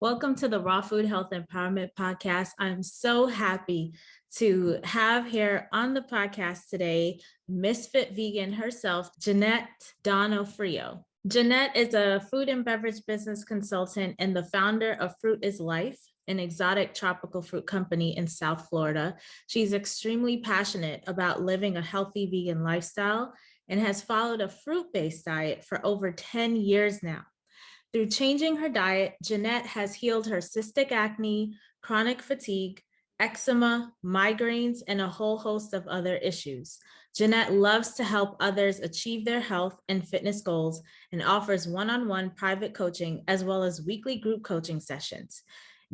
Welcome to the Raw Food Health Empowerment Podcast. I'm so happy to have here on the podcast today, Misfit Vegan herself, Jeannette Donofrio. Jeannette is a food and beverage business consultant and the founder of Fruit is Life, an exotic tropical fruit company in South Florida. She's extremely passionate about living a healthy vegan lifestyle and has followed a fruit-based diet for over 10 years now. Through changing her diet, Jeannette has healed her cystic acne, chronic fatigue, eczema, migraines, and a whole host of other issues. Jeannette loves to help others achieve their health and fitness goals and offers one-on-one private coaching as well as weekly group coaching sessions.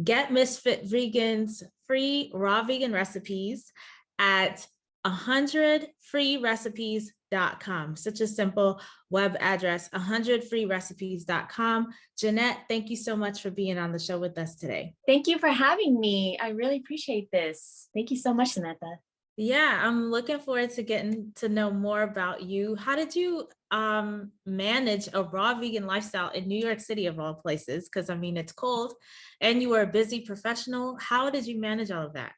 Get Misfit Vegan's free raw vegan recipes at 100freerecipes.com. Such a simple web address, 100freerecipes.com. Jeannette, thank you so much for being on the show with us today. Thank you for having me. I really appreciate this. Thank you so much, Samantha. Yeah, I'm looking forward to getting to know more about you. How did you manage a raw vegan lifestyle in New York City of all places? Because I mean, it's cold and you were a busy professional. How did you manage all of that?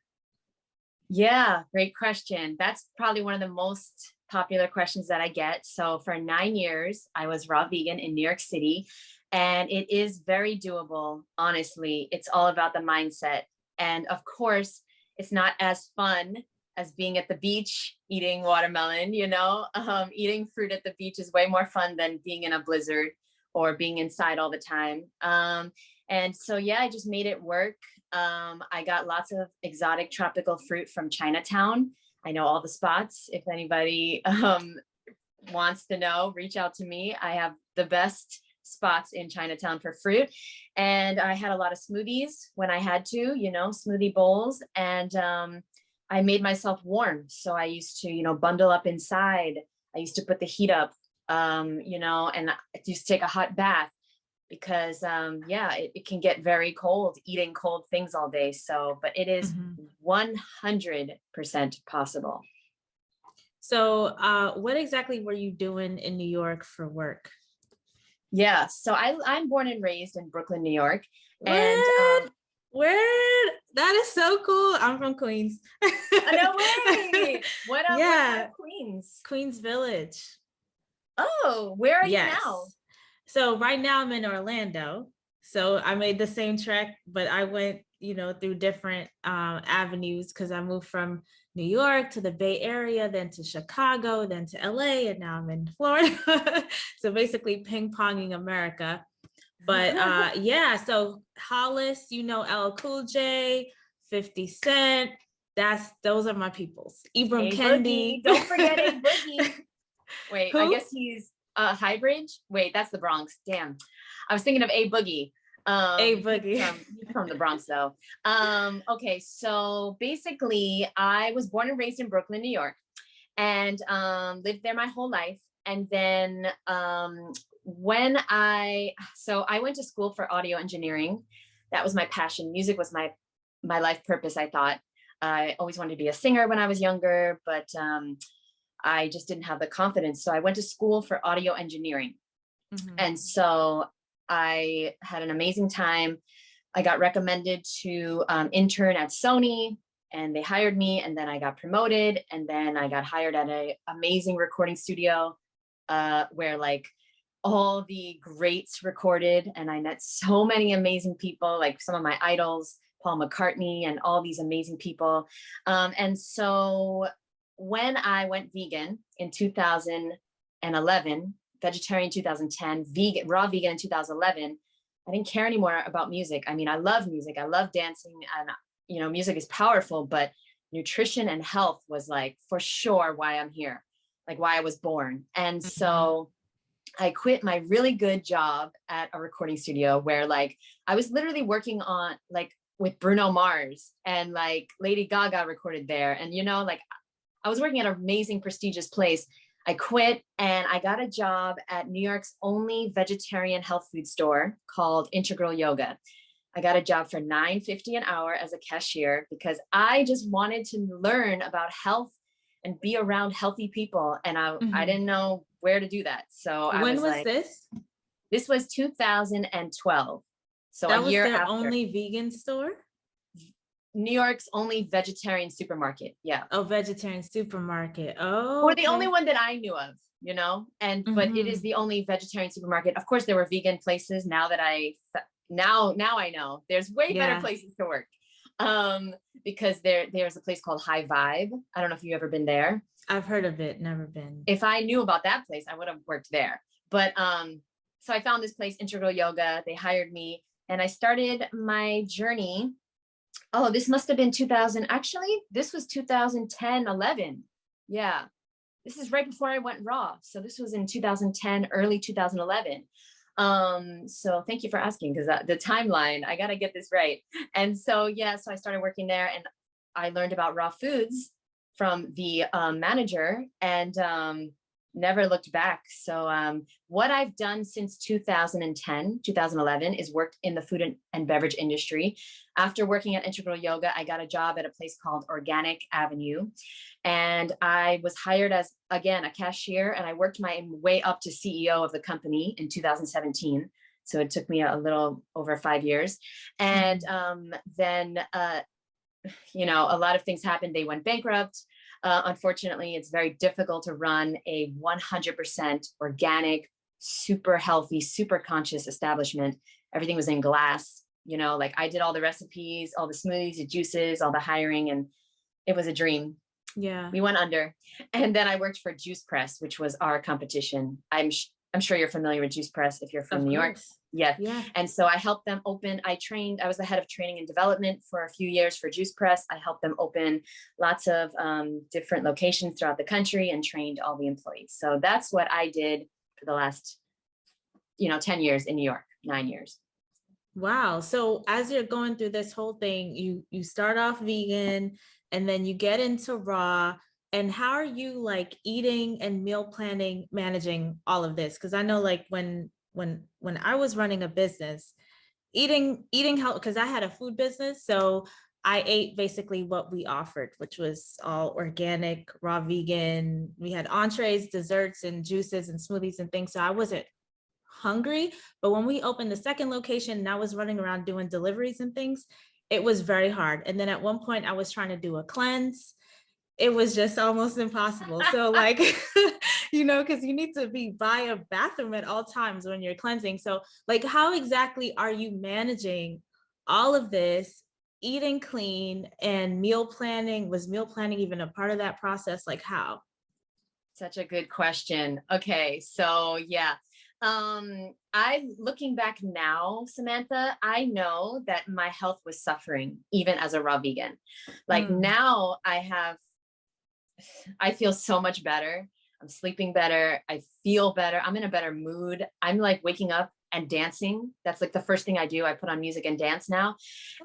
Yeah, great question. That's probably one of the most popular questions that I get. So for 9 years, I was raw vegan in New York City, and it is very doable. Honestly, it's all about the mindset. And of course, it's not as fun as being at the beach, eating watermelon, eating fruit at the beach is way more fun than being in a blizzard or being inside all the time. And so, yeah, I just made it work. I got lots of exotic tropical fruit from Chinatown. I know all the spots. If anybody wants to know, reach out to me. I have the best spots in Chinatown for fruit. And I had a lot of smoothies when I had to, smoothie bowls. And I made myself warm. So I used to, bundle up inside. I used to put the heat up, and I used to take a hot bath. Because it can get very cold eating cold things all day. So, but it is 100% possible. So what exactly were you doing in New York for work? Yeah, so I'm born and raised in Brooklyn, New York. And where? That is so cool. I'm from Queens. No way. What part of Queens? Queens Village. Oh, where are you now? So right now I'm in Orlando. So I made the same trek, but I went, through different avenues because I moved from New York to the Bay Area, then to Chicago, then to LA, and now I'm in Florida. So basically ping-ponging America. But so Hollis, LL Cool J, 50 Cent, those are my peoples. Ibram Kendi. Don't forget A Boogie. Wait, Who? I guess he's Highbridge. Wait, that's the Bronx. Damn, I was thinking of A Boogie. A Boogie from the Bronx though. Okay, so basically, I was born and raised in Brooklyn, New York, and lived there my whole life. And then when I went to school for audio engineering. That was my passion. Music was my life purpose. I thought I always wanted to be a singer when I was younger, but I just didn't have the confidence. So I went to school for audio engineering. And so I had an amazing time. I got recommended to intern at Sony, and they hired me, and then I got promoted, and then I got hired at an amazing recording studio where like all the greats recorded, and I met so many amazing people, like some of my idols, Paul McCartney, and all these amazing people. And so when I went vegan in 2011, vegetarian in 2010, raw vegan in 2011, I didn't care anymore about music. I mean, I love music. I love dancing, and music is powerful, but nutrition and health was like for sure why I'm here, like why I was born. And so I quit my really good job at a recording studio where like I was literally working on like with Bruno Mars, and like Lady Gaga recorded there. And like I was working at an amazing, prestigious place. I quit and I got a job at New York's only vegetarian health food store called Integral Yoga. I got a job for $9.50 an hour as a cashier because I just wanted to learn about health and be around healthy people. And I didn't know where to do that. So when was this? This was 2012. So a That was year their after. only vegan store? New York's only vegetarian supermarket. Yeah. Oh, vegetarian supermarket. Oh, Or the only okay. one that I knew of, but it is Hmm. the only vegetarian supermarket. Of course, there were vegan places. Now I know there's way better Yeah, places to work. Because there's a place called High Vibe. I don't know if you've ever been there. I've heard of it, never been. If I knew about that place, I would have worked there. But so I found this place, Integral Yoga. They hired me and I started my journey. Oh, this must have been 2000. Actually, this was 2010, 11. Yeah. This is right before I went raw. So this was in 2010, early 2011. So thank you for asking, because the timeline, I got to get this right. And so, yeah, so I started working there and I learned about raw foods from the manager and never looked back. So what I've done since 2010, 2011 is worked in the food and beverage industry. After working at Integral Yoga, I got a job at a place called Organic Avenue. And I was hired as, again, a cashier, and I worked my way up to CEO of the company in 2017. So it took me a little over 5 years. And then a lot of things happened. They went bankrupt. Unfortunately, it's very difficult to run a 100% organic, super healthy, super conscious establishment. Everything was in glass. Like I did all the recipes, all the smoothies, the juices, all the hiring, and it was a dream. Yeah. We went under. And then I worked for Juice Press, which was our competition. I'm sure you're familiar with Juice Press if you're from New York. Yes. Yeah. And so I helped them open. I was the head of training and development for a few years for Juice Press. I helped them open lots of different locations throughout the country and trained all the employees. So that's what I did for the last 10 years in New York, 9 years. Wow. So as you're going through this whole thing, you start off vegan and then you get into raw. And how are you like eating and meal planning, managing all of this? Because I know like when I was running a business, eating health, because I had a food business. So I ate basically what we offered, which was all organic, raw vegan. We had entrees, desserts, and juices and smoothies and things. So I wasn't hungry. But when we opened the second location and I was running around doing deliveries and things, it was very hard. And then at one point I was trying to do a cleanse. It was just almost impossible. So like, because you need to be by a bathroom at all times when you're cleansing. So like, how exactly are you managing all of this, eating clean and meal planning? Was meal planning even a part of that process? Like how? Such a good question. Okay. So yeah. Looking back now, Samantha, I know that my health was suffering even as a raw vegan. Like now I feel so much better. I'm sleeping better. I feel better. I'm in a better mood. I'm like waking up and dancing. That's like the first thing I do. I put on music and dance now.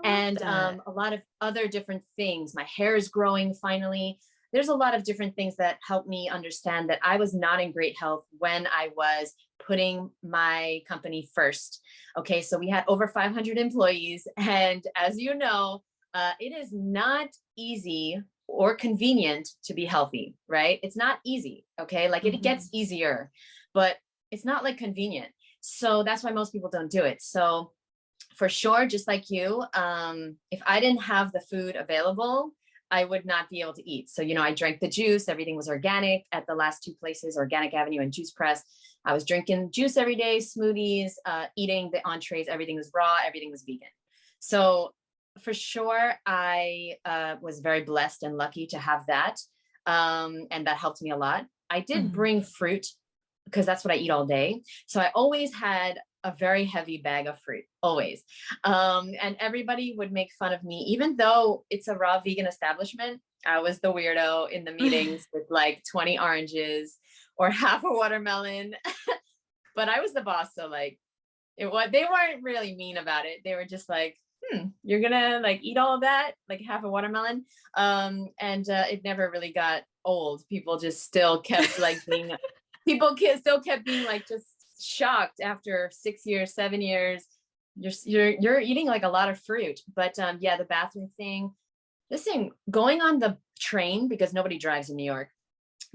And a lot of other different things. My hair is growing finally. There's a lot of different things that help me understand that I was not in great health when I was putting my company first. Okay, so we had over 500 employees. And as you know, it is not easy or convenient to be healthy, right? It's not easy, okay? Like it gets easier, but it's not like convenient. So that's why most people don't do it. So for sure, just like you, if I didn't have the food available, I would not be able to eat. So, I drank the juice. Everything was organic at the last two places, Organic Avenue and Juice Press. I was drinking juice every day, smoothies, eating the entrees. Everything was raw. Everything was vegan. So for sure, I was very blessed and lucky to have that. And that helped me a lot. I did bring fruit because that's what I eat all day. So I always had a very heavy bag of fruit, always. And everybody would make fun of me, even though it's a raw vegan establishment. I was the weirdo in the meetings with like 20 oranges or half a watermelon, but I was the boss. So like they weren't really mean about it. They were just like, you're gonna like eat all of that, like half a watermelon. And it never really got old. People just still kept like still kept being like just shocked after 6 years, 7 years. You're eating like a lot of fruit. But yeah, the bathroom thing, listen, going on the train, because nobody drives in New York,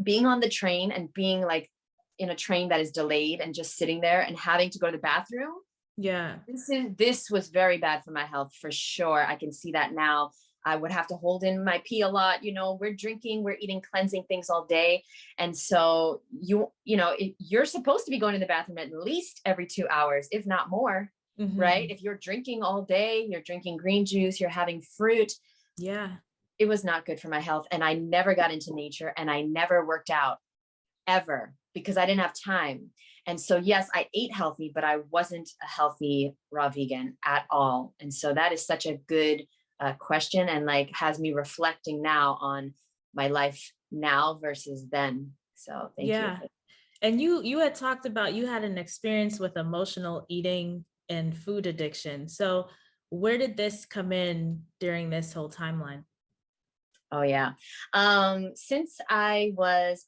being on the train and being like in a train that is delayed and just sitting there and having to go to the bathroom, Yeah. This was very bad for my health for sure. I can see that now. I would have to hold in my pee a lot. We're drinking, we're eating cleansing things all day. And so you're supposed to be going to the bathroom at least every 2 hours, if not more, right? If you're drinking all day, you're drinking green juice, you're having fruit. Yeah. It was not good for my health. And I never got into nature and I never worked out ever because I didn't have time. And so, yes, I ate healthy, but I wasn't a healthy raw vegan at all. And so that is such a good question, and like has me reflecting now on my life now versus then. So thank you. Yeah. And you had talked about you had an experience with emotional eating and food addiction. So where did this come in during this whole timeline? Oh yeah. Since I was,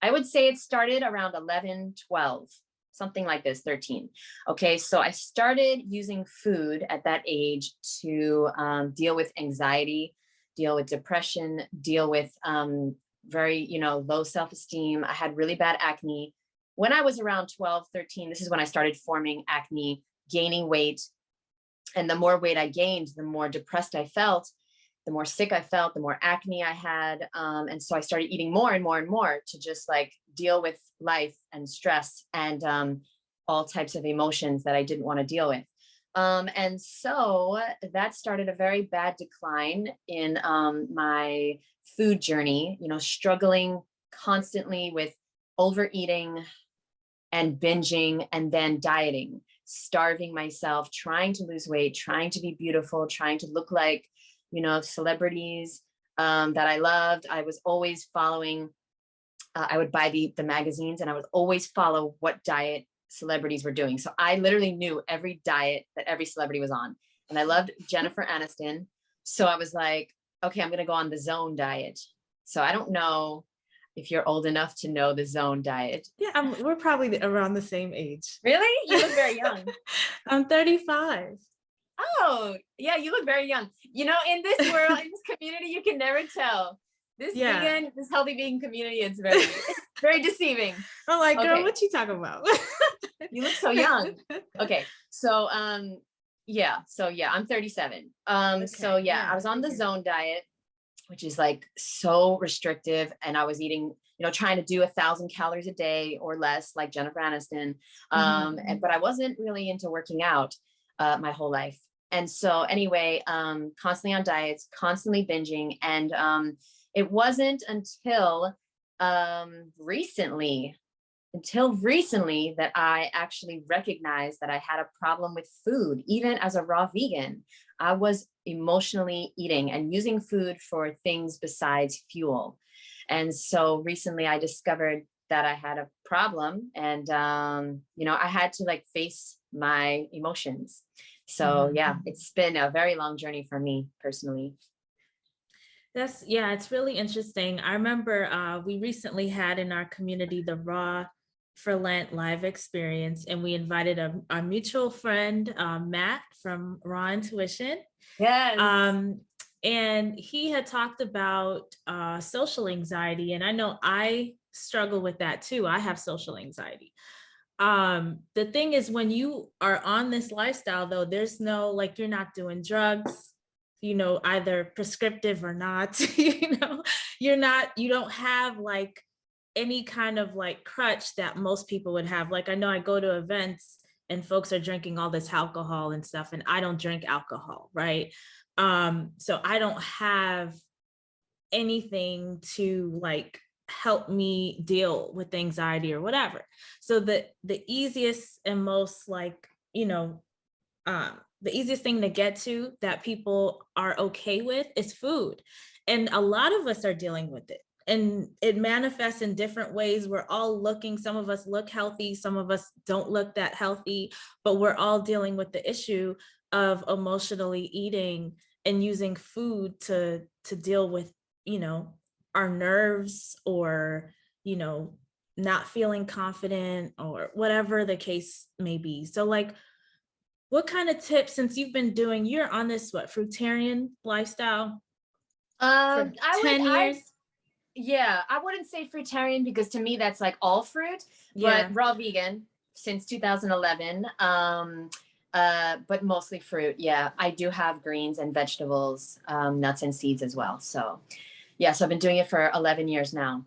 I would say it started around 11, 12, something like this, 13. Okay. So I started using food at that age to deal with anxiety, deal with depression, deal with very, low self-esteem. I had really bad acne. When I was around 12, 13, this is when I started forming acne, gaining weight. And the more weight I gained, the more depressed I felt, the more sick I felt, the more acne I had. And so I started eating more and more and more to just like deal with life and stress and all types of emotions that I didn't want to deal with. And so that started a very bad decline in my food journey, struggling constantly with overeating and binging and then dieting, starving myself, trying to lose weight, trying to be beautiful, trying to look like celebrities that I loved. I was always following, I would buy the magazines and I would always follow what diet celebrities were doing. So I literally knew every diet that every celebrity was on. And I loved Jennifer Aniston. So I was like, okay, I'm going to go on the Zone diet. So I don't know if you're old enough to know the Zone diet. Yeah, we're probably around the same age. Really? You look very young. I'm 35. Oh, yeah, you look very young. In this world, in this community, you can never tell. This healthy vegan community, it's very deceiving. I'm like, girl, what you talking about? You look so young. Okay. So, I'm 37. So yeah, I was on the Zone diet, which is like so restrictive. And I was eating, trying to do 1,000 calories a day or less, like Jennifer Aniston. But I wasn't really into working out my whole life. And so anyway, constantly on diets, constantly binging. And it wasn't until recently that I actually recognized that I had a problem with food. Even as a raw vegan, I was emotionally eating and using food for things besides fuel. And so recently I discovered that I had a problem, and I had to like face my emotions. So yeah, it's been a very long journey for me personally. It's really interesting. I remember we recently had in our community the Raw for Lent live experience, and we invited our mutual friend, Matt from Raw Intuition. Yes. And he had talked about social anxiety, and I know I struggle with that too. I have social anxiety. The thing is, when you are on this lifestyle though, there's no, like, you're not doing drugs, either prescriptive or not, you don't have like any kind of like crutch that most people would have. Like, I know I go to events and folks are drinking all this alcohol and stuff, and I don't drink alcohol, right? So I don't have anything to like help me deal with anxiety or whatever. So the easiest and most like, the easiest thing to get to that people are okay with is food. And a lot of us are dealing with it. And it manifests in different ways. We're all looking, some of us look healthy, some of us don't look that healthy, but we're all dealing with the issue of emotionally eating and using food to deal with, our nerves, or, not feeling confident, or whatever the case may be. So like, what kind of tips, since you're on this, fruitarian lifestyle for 10 years? Yeah, I wouldn't say fruitarian because to me that's like all fruit, but raw vegan since 2011. But mostly fruit. Yeah, I do have greens and vegetables, nuts and seeds as well. So yeah, so I've been doing it for 11 years now.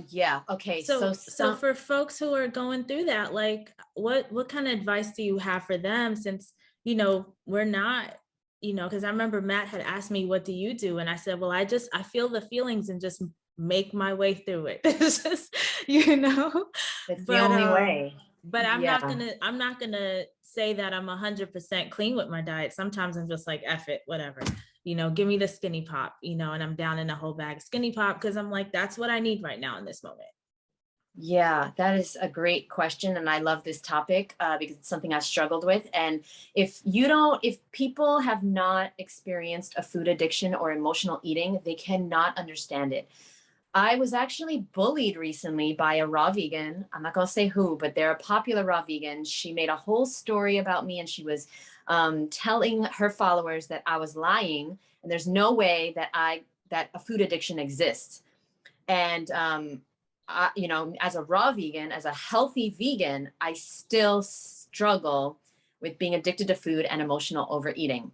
Yeah. Okay. So for folks who are going through that, like what kind of advice do you have for them, since, we're not, because I remember Matt had asked me, what do you do? And I said, well, I feel the feelings and just make my way through it. It's just, it's the but only way. but I'm Yeah. not gonna say that I'm 100% clean with my diet. Sometimes I'm just like, F it, whatever, give me the skinny pop, and I'm down in a whole bag of skinny pop because I'm like, that's what I need right now in this moment. Yeah, that is a great question. And I love this topic because it's something I've struggled with. And if people have not experienced a food addiction or emotional eating, they cannot understand it. I was actually bullied recently by a raw vegan. I'm not going to say who, but they're a popular raw vegan. She made a whole story about me and she was telling her followers that I was lying and there's no way that a food addiction exists. And as a raw vegan, as a healthy vegan, I still struggle with being addicted to food and emotional overeating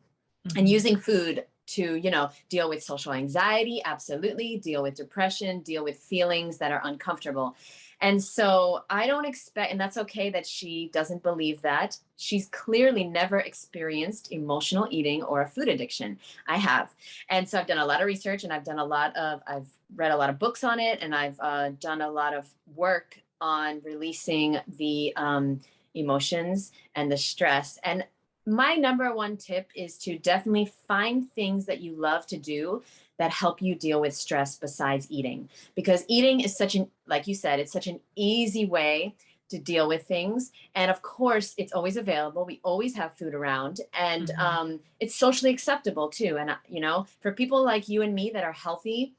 and using food to, deal with social anxiety, absolutely, deal with depression, deal with feelings that are uncomfortable. And so I don't expect, and that's okay that she doesn't believe that. She's clearly never experienced emotional eating or a food addiction. I have. And so I've done a lot of research and I've read a lot of books on it, and I've done a lot of work on releasing the emotions and the stress. And my number one tip is to definitely find things that you love to do that help you deal with stress besides eating, because eating is like you said, it's such an easy way to deal with things. And of course, it's always available. We always have food around, and it's socially acceptable too. And, for people like you and me that are healthy,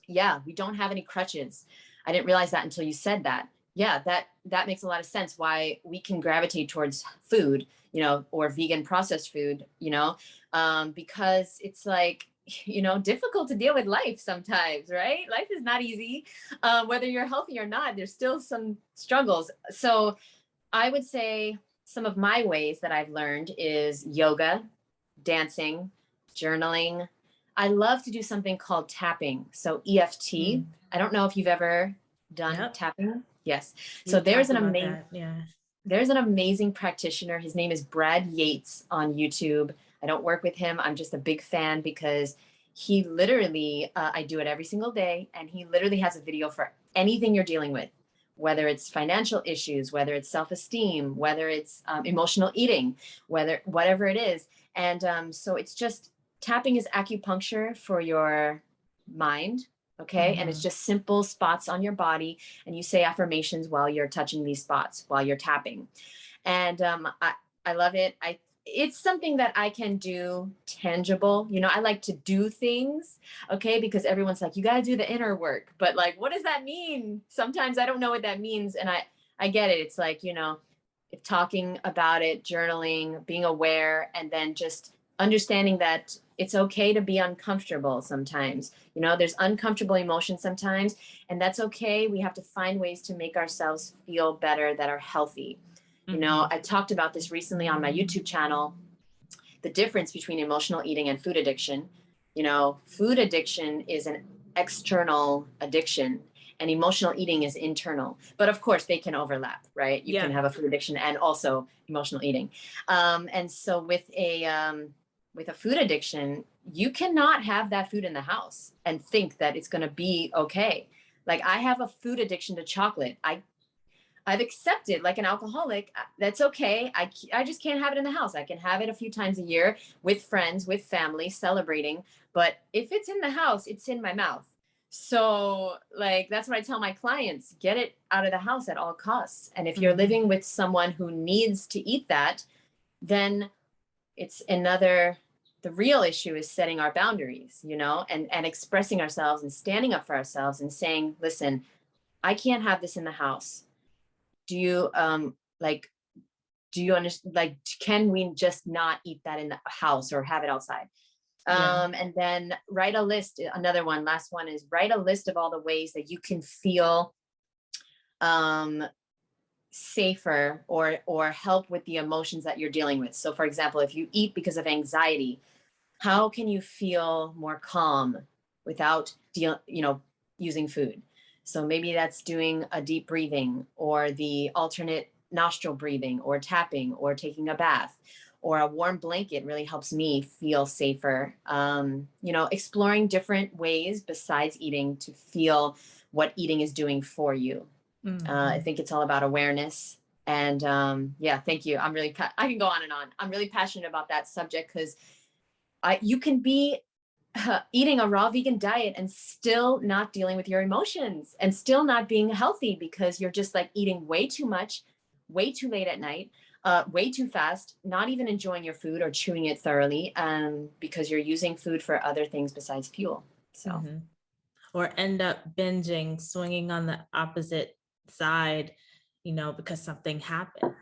yeah, we don't have any crutches. I didn't realize that until you said that. Yeah, that makes a lot of sense why we can gravitate towards food, or vegan processed food, because it's like, difficult to deal with life sometimes, right? Life is not easy. Whether you're healthy or not, there's still some struggles. So I would say some of my ways that I've learned is yoga, dancing, journaling. I love to do something called tapping. So EFT. I don't know if you've ever done tapping. Yes. So there's an amazing practitioner. His name is Brad Yates on YouTube. I don't work with him. I'm just a big fan because he literally, I do it every single day, and he literally has a video for anything you're dealing with, whether it's financial issues, whether it's self-esteem, whether it's emotional eating, whatever it is. And so it's just, tapping is acupuncture for your mind. Okay. And it's just simple spots on your body. And you say affirmations while you're touching these spots, while you're tapping. And I love it. It's something that I can do tangible. I like to do things, okay, because everyone's like, you got to do the inner work. But like, what does that mean? Sometimes I don't know what that means. And I get it. It's like, talking about it, journaling, being aware, and then just understanding that it's okay to be uncomfortable sometimes. There's uncomfortable emotions sometimes, and that's okay. We have to find ways to make ourselves feel better that are healthy. I talked about this recently on my YouTube channel, the difference between emotional eating and food addiction. Food addiction is an external addiction and emotional eating is internal. But of course they can overlap, right? You can have a food addiction and also emotional eating. And so with a food addiction, you cannot have that food in the house and think that it's going to be okay. Like I have a food addiction to chocolate. I've accepted, like an alcoholic, that's okay. I just can't have it in the house. I can have it a few times a year with friends, with family, celebrating. But if it's in the house, it's in my mouth. So like, that's what I tell my clients, get it out of the house at all costs. And if you're living with someone who needs to eat that, then it's the real issue is setting our boundaries, and expressing ourselves and standing up for ourselves and saying, listen, I can't have this in the house. Do you understand? Like, can we just not eat that in the house or have it outside? And then write a list. Last one is write a list of all the ways that you can feel safer or help with the emotions that you're dealing with. So for example, if you eat because of anxiety, how can you feel more calm without using food? So maybe that's doing a deep breathing, or the alternate nostril breathing, or tapping, or taking a bath, or a warm blanket really helps me feel safer. Exploring different ways besides eating to feel what eating is doing for you. I think it's all about awareness. And yeah, thank you. I can go on and on. I'm really passionate about that subject because you can be eating a raw vegan diet and still not dealing with your emotions and still not being healthy because you're just like eating way too much, way too late at night, way too fast, not even enjoying your food or chewing it thoroughly, because you're using food for other things besides fuel. So, or end up binging, swinging on the opposite side, because something happened.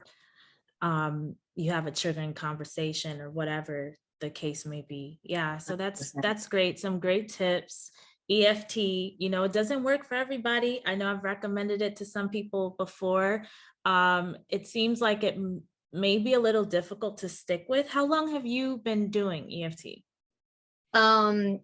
You have a triggering conversation or whatever the case may be. Yeah. So that's great. Some great tips. EFT, it doesn't work for everybody. I know I've recommended it to some people before. It seems like it may be a little difficult to stick with. How long have you been doing EFT?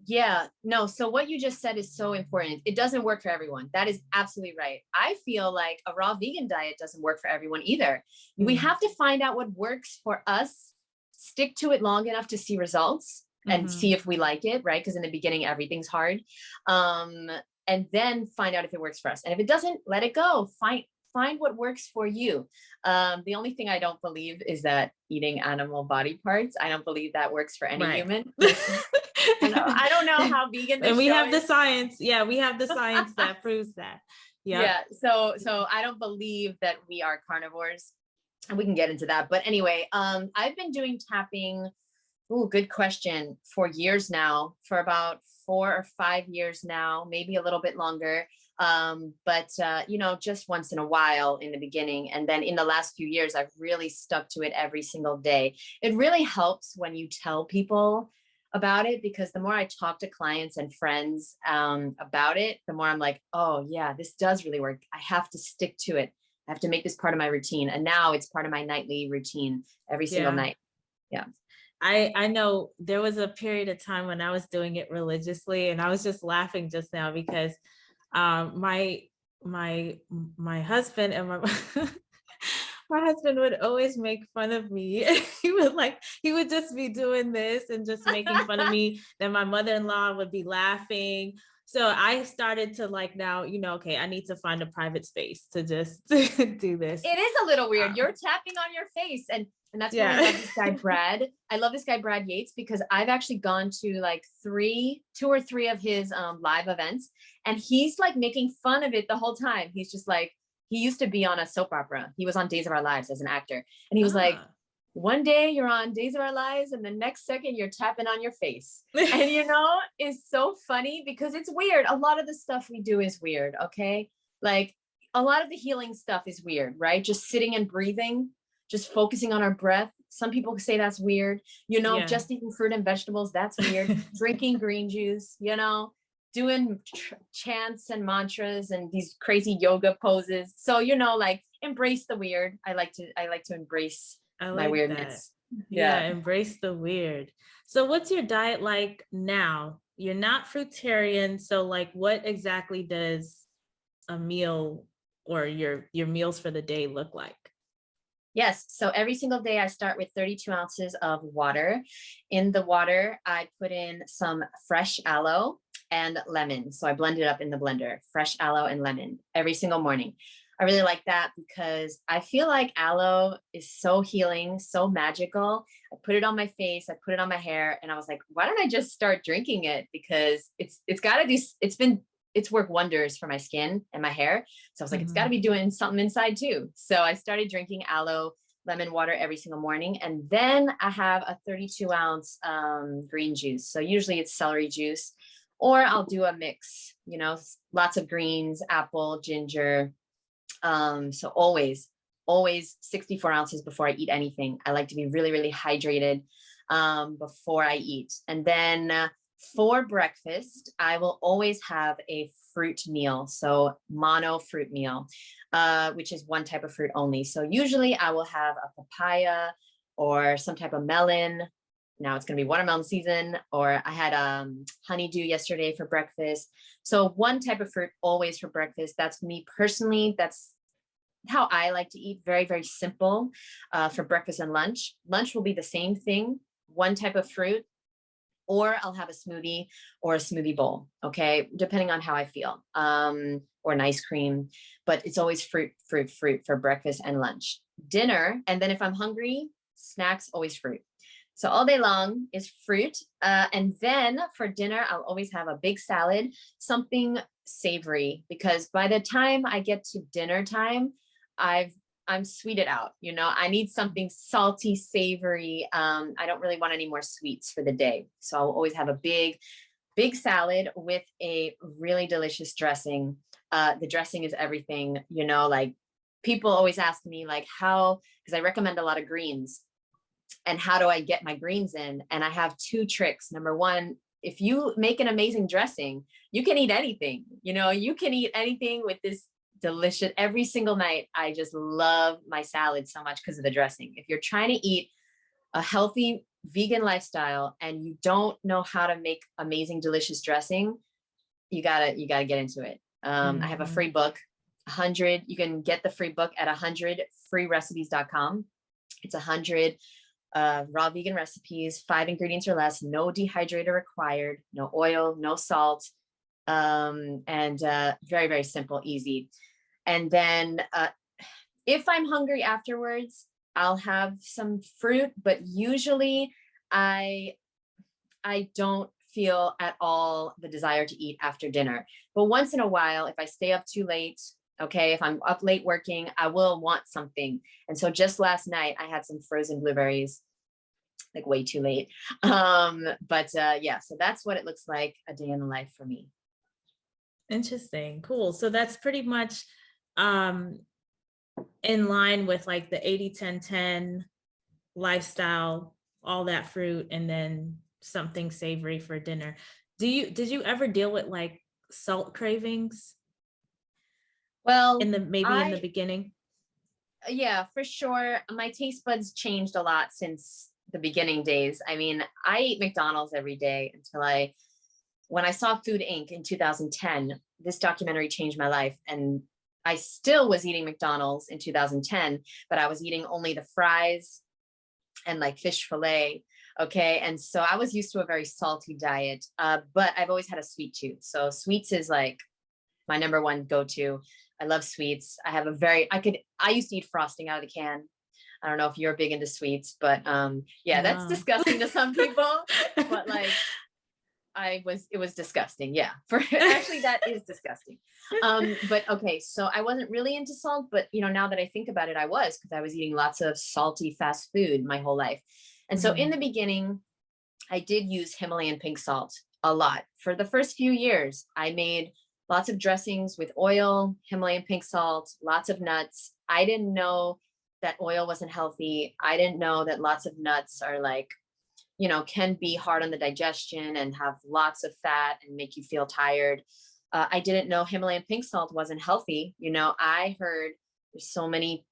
Yeah, no. So what you just said is so important. It doesn't work for everyone. That is absolutely right. I feel like a raw vegan diet doesn't work for everyone either. We have to find out what works for us, stick to it long enough to see results and see if we like it, right? Because in the beginning, everything's hard. And then find out if it works for us. And if it doesn't, let it go. Find what works for you. The only thing I don't believe is that eating animal body parts. I don't believe that works for any human. I don't know how vegan and we have the science. Yeah, we have the science that proves that. Yeah. So I don't believe that we are carnivores, and we can get into that. But anyway, I've been doing tapping. Oh, good question. For years now, for about 4 or 5 years now, maybe a little bit longer. But just once in a while in the beginning. And then in the last few years, I've really stuck to it every single day. It really helps when you tell people about it, because the more I talk to clients and friends about it, the more I'm like, oh yeah, this does really work. I have to stick to it. I have to make this part of my routine. And now it's part of my nightly routine every single night. Yeah. I know there was a period of time when I was doing it religiously, and I was just laughing just now because my husband and my husband would always make fun of me. He would just be doing this and just making fun of me. Then my mother-in-law would be laughing. So I started to now, okay, I need to find a private space to just do this. It is a little weird. You're tapping on your face, and that's why I love this guy, Brad. I love this guy, Brad Yates, because I've actually gone to like 2 or 3 of his live events, and he's like making fun of it the whole time. He's just like, he used to be on a soap opera. He was on Days of Our Lives as an actor. And he was like, one day you're on Days of Our Lives and the next second you're tapping on your face. And it's so funny because it's weird. A lot of the stuff we do is weird. Okay. Like a lot of the healing stuff is weird, right? Just sitting and breathing, just focusing on our breath. Some people say that's weird, just eating fruit and vegetables. That's weird. Drinking green juice, doing chants and mantras and these crazy yoga poses. So, like embrace the weird. I like to embrace my weirdness. Yeah, embrace the weird. So what's your diet like now? You're not fruitarian. So what exactly does a meal or your meals for the day look like? Yes. So every single day I start with 32 ounces of water. In the water, I put in some fresh aloe and lemon. So I blend it up in the blender, fresh aloe and lemon every single morning. I really like that because I feel like aloe is so healing, so magical. I put it on my face, I put it on my hair, and I was like, why don't I just start drinking it? Because it's worked wonders for my skin and my hair. So I was like, it's got to be doing something inside too. So I started drinking aloe lemon water every single morning. And then I have a 32 ounce green juice. So usually it's celery juice, or I'll do a mix, lots of greens, apple, ginger. So always 64 ounces before I eat anything. I like to be really, really hydrated before I eat. And then For breakfast, I will always have a fruit meal. So mono fruit meal, which is one type of fruit only. So usually I will have a papaya or some type of melon. Now it's going to be watermelon season, or I had honeydew yesterday for breakfast. So one type of fruit always for breakfast. That's me personally. That's how I like to eat. Very, very simple for breakfast and lunch. Lunch will be the same thing, one type of fruit, or I'll have a smoothie or a smoothie bowl, okay, depending on how I feel, or an ice cream, but it's always fruit for breakfast and lunch. Dinner, and then if I'm hungry, snacks, always fruit. So all day long is fruit. And then for dinner, I'll always have a big salad, something savory, because by the time I get to dinner time, I'm sweeted out. You know, I need something salty, savory. I don't really want any more sweets for the day. So I'll always have a big salad with a really delicious dressing. The dressing is everything, you know, like people always ask me like how, because I recommend a lot of greens, and how do I get my greens in? And I have two tricks. Number one, if you make an amazing dressing, you can eat anything, you know, you can eat anything with this delicious. Every single night, I just love my salad so much because of the dressing. If you're trying to eat a healthy vegan lifestyle and you don't know how to make amazing, delicious dressing, you gotta get into it. I have a free book, 100. You can get the free book at 100freerecipes.com. It's 100 raw vegan recipes, 5 ingredients or less, no dehydrator required, no oil, no salt, and very, very simple, easy. And then if I'm hungry afterwards, I'll have some fruit, but usually I don't feel at all the desire to eat after dinner. But once in a while, if I stay up too late, okay, if I'm up late working, I will want something. And so just last night, I had some frozen blueberries, like way too late. But yeah, so that's what it looks like a day in the life for me. Interesting. Cool. So that's pretty much in line with like the 80-10-10 lifestyle, all that fruit, and then something savory for dinner. Did you ever deal with like salt cravings? Well, in the beginning? Yeah, for sure. My taste buds changed a lot since the beginning days. I mean, I ate McDonald's every day until when I saw Food Inc. in 2010, this documentary changed my life. And I still was eating McDonald's in 2010, but I was eating only the fries and like fish fillet. Okay. And so I was used to a very salty diet, but I've always had a sweet tooth. So sweets is like my number one go-to. I love sweets. I used to eat frosting out of the can. I don't know if you're big into sweets, but yeah, that's disgusting to some people, but like it was disgusting. Yeah, actually that is disgusting. But okay, so I wasn't really into salt, but you know, now that I think about it, I was, because I was eating lots of salty fast food my whole life. And so in the beginning, I did use Himalayan pink salt a lot. For the first few years, I made lots of dressings with oil, Himalayan pink salt, lots of nuts. I didn't know that oil wasn't healthy. I didn't know that lots of nuts are like, you know, can be hard on the digestion and have lots of fat and make you feel tired. I didn't know Himalayan pink salt wasn't healthy. You know, I heard there's so many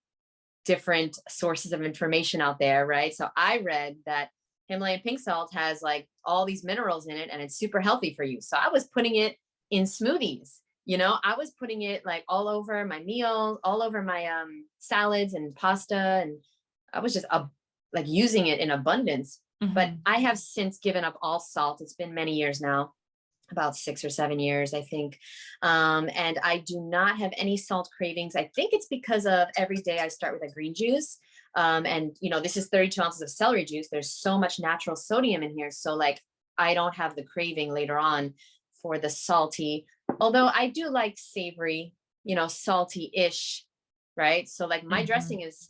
different sources of information out there, right? So I read that Himalayan pink salt has like all these minerals in it and it's super healthy for you. So I was putting it in smoothies, you know, I was putting it like all over my meals, all over my salads and pasta. And I was just like using it in abundance. But I have since given up all salt. It's been many years now, about 6 or 7 years, I think. And I do not have any salt cravings. I think it's because of every day I start with a green juice. And, you know, this is 32 ounces of celery juice. There's so much natural sodium in here. So like, I don't have the craving later on for the salty, although I do like savory, you know, salty-ish, right? So like my dressing is,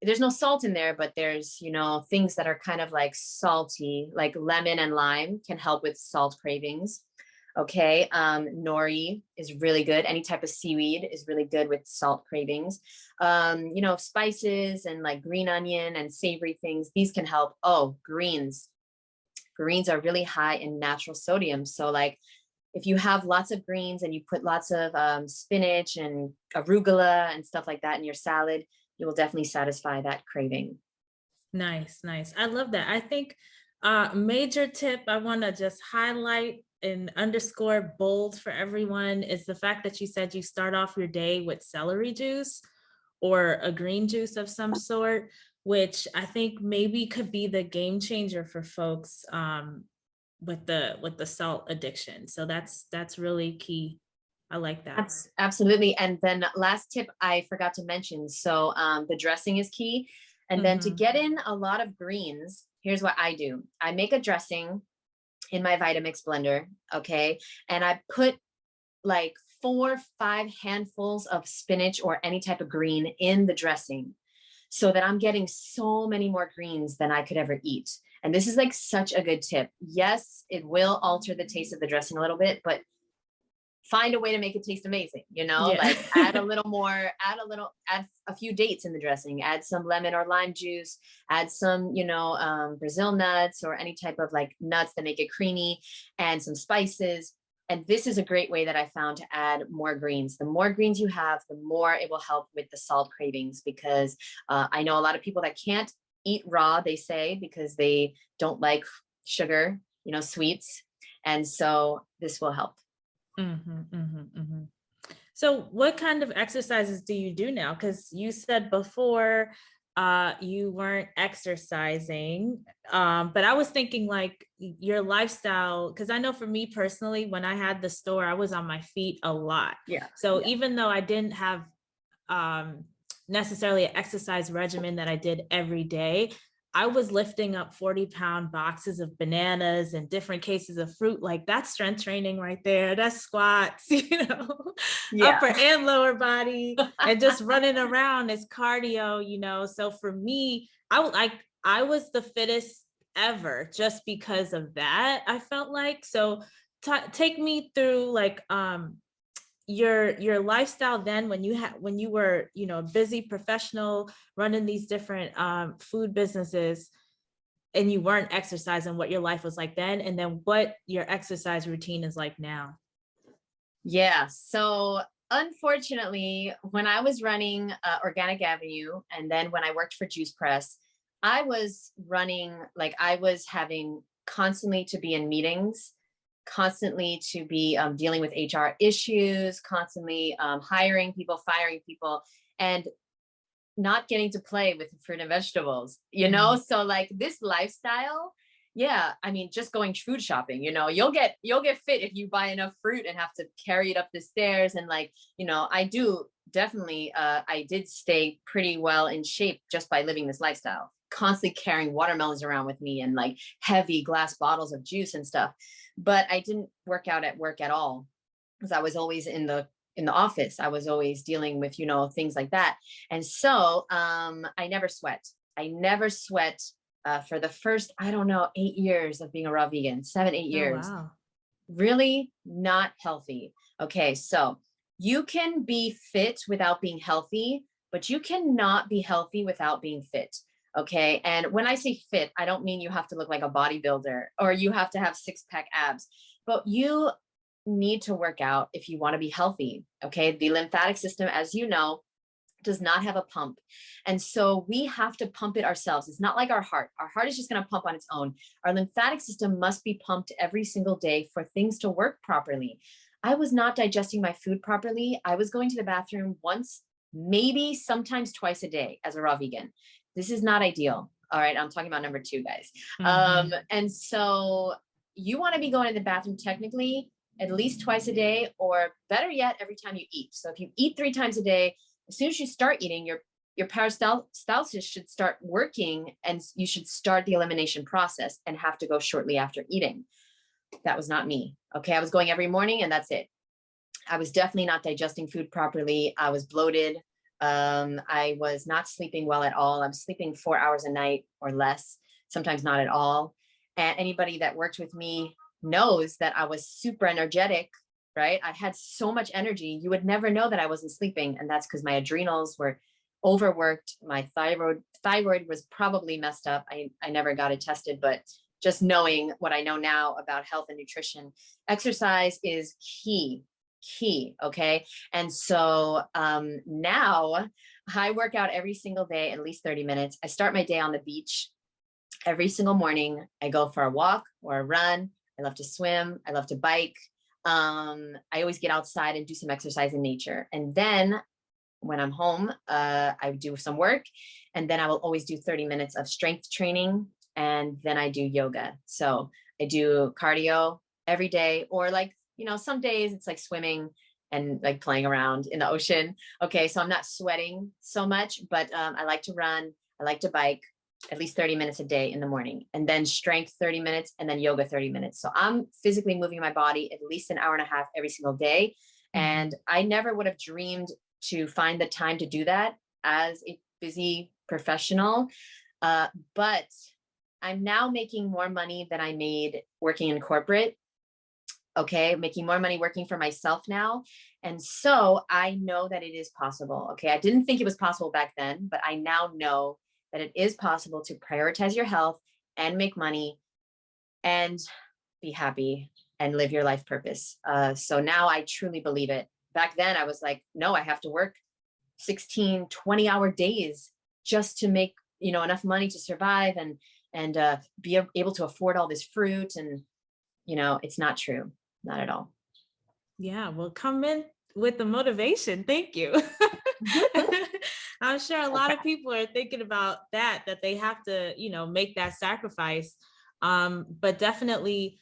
there's no salt in there, but there's, you know, things that are kind of like salty, like lemon and lime can help with salt cravings. Okay. Nori is really good. Any type of seaweed is really good with salt cravings. You know, spices and like green onion and savory things, these can help. Oh, greens. greens are really high in natural sodium. So like if you have lots of greens and you put lots of spinach and arugula and stuff like that in your salad, you will definitely satisfy that craving. Nice, nice. I love that. I think major tip I want to just highlight and underscore bold for everyone is the fact that you said you start off your day with celery juice or a green juice of some sort, which I think maybe could be the game changer for folks with the salt addiction. So that's really key. I like that. Absolutely. And then last tip I forgot to mention. So the dressing is key. And then to Mhm. get in a lot of greens, here's what I do. I make a dressing in my Vitamix blender. Okay. And I put like 4 or 5 handfuls of spinach or any type of green in the dressing so that I'm getting so many more greens than I could ever eat. And this is like such a good tip. Yes, it will alter the taste of the dressing a little bit, but find a way to make it taste amazing, Yeah. like add a little more, add a few dates in the dressing, add some lemon or lime juice, add some, Brazil nuts or any type of like nuts that make it creamy, and some spices. And this is a great way that I found to add more greens. The more greens you have, the more it will help with the salt cravings, because I know a lot of people that can't eat raw, they say, because they don't like sugar, sweets. And so this will help. Mhm, mhm, mhm. So what kind of exercises do you do now? Because you said before you weren't exercising, but I was thinking like your lifestyle, because I know for me personally, when I had the store, I was on my feet a lot. Yeah. So Yeah. even though I didn't have um, necessarily an exercise regimen that I did every day, I was lifting up 40-pound boxes of bananas and different cases of fruit. Like that's strength training right there. That's squats, Yeah. upper and lower body, and just running around is cardio. So for me, I was the fittest ever just because of that. I felt like so. Take me through like your lifestyle then when you were a busy professional running these different food businesses and you weren't exercising, what your life was like then, and then what your exercise routine is like now. Yeah. So unfortunately, when I was running Organic Avenue, and then when I worked for Juice Press, I was running, like I was having constantly to be in meetings, constantly to be dealing with HR issues, constantly hiring people, firing people, and not getting to play with fruit and vegetables, Mhm. So like this lifestyle, yeah, I mean, just going food shopping, you'll get fit if you buy enough fruit and have to carry it up the stairs. And like, I do definitely, I did stay pretty well in shape just by living this lifestyle, constantly carrying watermelons around with me and like heavy glass bottles of juice and stuff. But I didn't work out at work at all, because I was always in the office. I was always dealing with, things like that. And so I never sweat. I never sweat for the first, I don't know, 8 years of being a raw vegan, 7, 8 Oh years. wow. Really not healthy. Okay, so you can be fit without being healthy, but you cannot be healthy without being fit. Okay, and when I say fit, I don't mean you have to look like a bodybuilder or you have to have six-pack abs, but you need to work out if you want to be healthy. Okay, the lymphatic system, as you know, does not have a pump. And so we have to pump it ourselves. It's not like our heart. Our heart is just going to pump on its own. Our lymphatic system must be pumped every single day for things to work properly. I was not digesting my food properly. I was going to the bathroom once, maybe sometimes twice a day as a raw vegan. This is not ideal. All right, I'm talking about number 2, guys. Mhm. And so you want to be going to the bathroom technically at least twice a day, or better yet, every time you eat. So if you eat 3 times a day, as soon as you start eating, your peristalsis should start working, and you should start the elimination process and have to go shortly after eating. That was not me. Okay, I was going every morning and that's it. I was definitely not digesting food properly. I was bloated. I was not sleeping well at all. I was sleeping 4 hours a night or less, sometimes not at all. And anybody that worked with me knows that I was super energetic, right? I had so much energy. You would never know that I wasn't sleeping. And that's because my adrenals were overworked. My thyroid was probably messed up. I never got it tested, but just knowing what I know now about health and nutrition, exercise is key. Okay. And so now I work out every single day, at least 30 minutes. I start my day on the beach every single morning. I go for a walk or a run. I love to swim. I love to bike. I always get outside and do some exercise in nature. And then when I'm home, I do some work, and then I will always do 30 minutes of strength training. And then I do yoga. So I do cardio every day, or like, some days it's like swimming and like playing around in the ocean. Okay. So I'm not sweating so much, but I like to run. I like to bike at least 30 minutes a day in the morning, and then strength 30 minutes, and then yoga 30 minutes. So I'm physically moving my body at least an hour and a half every single day. And I never would have dreamed to find the time to do that as a busy professional. But I'm now making more money than I made working in corporate. Okay. Making more money working for myself now. And so I know that it is possible. Okay. I didn't think it was possible back then, but I now know that it is possible to prioritize your health and make money and be happy and live your life purpose. So now I truly believe it. Back then I was like, no, I have to work 16, 20-hour days just to make, enough money to survive and be able to afford all this fruit. And, it's not true. Not at all. Yeah, well, come in with the motivation. Thank you. I'm sure a lot of people are thinking about that they have to, make that sacrifice. But definitely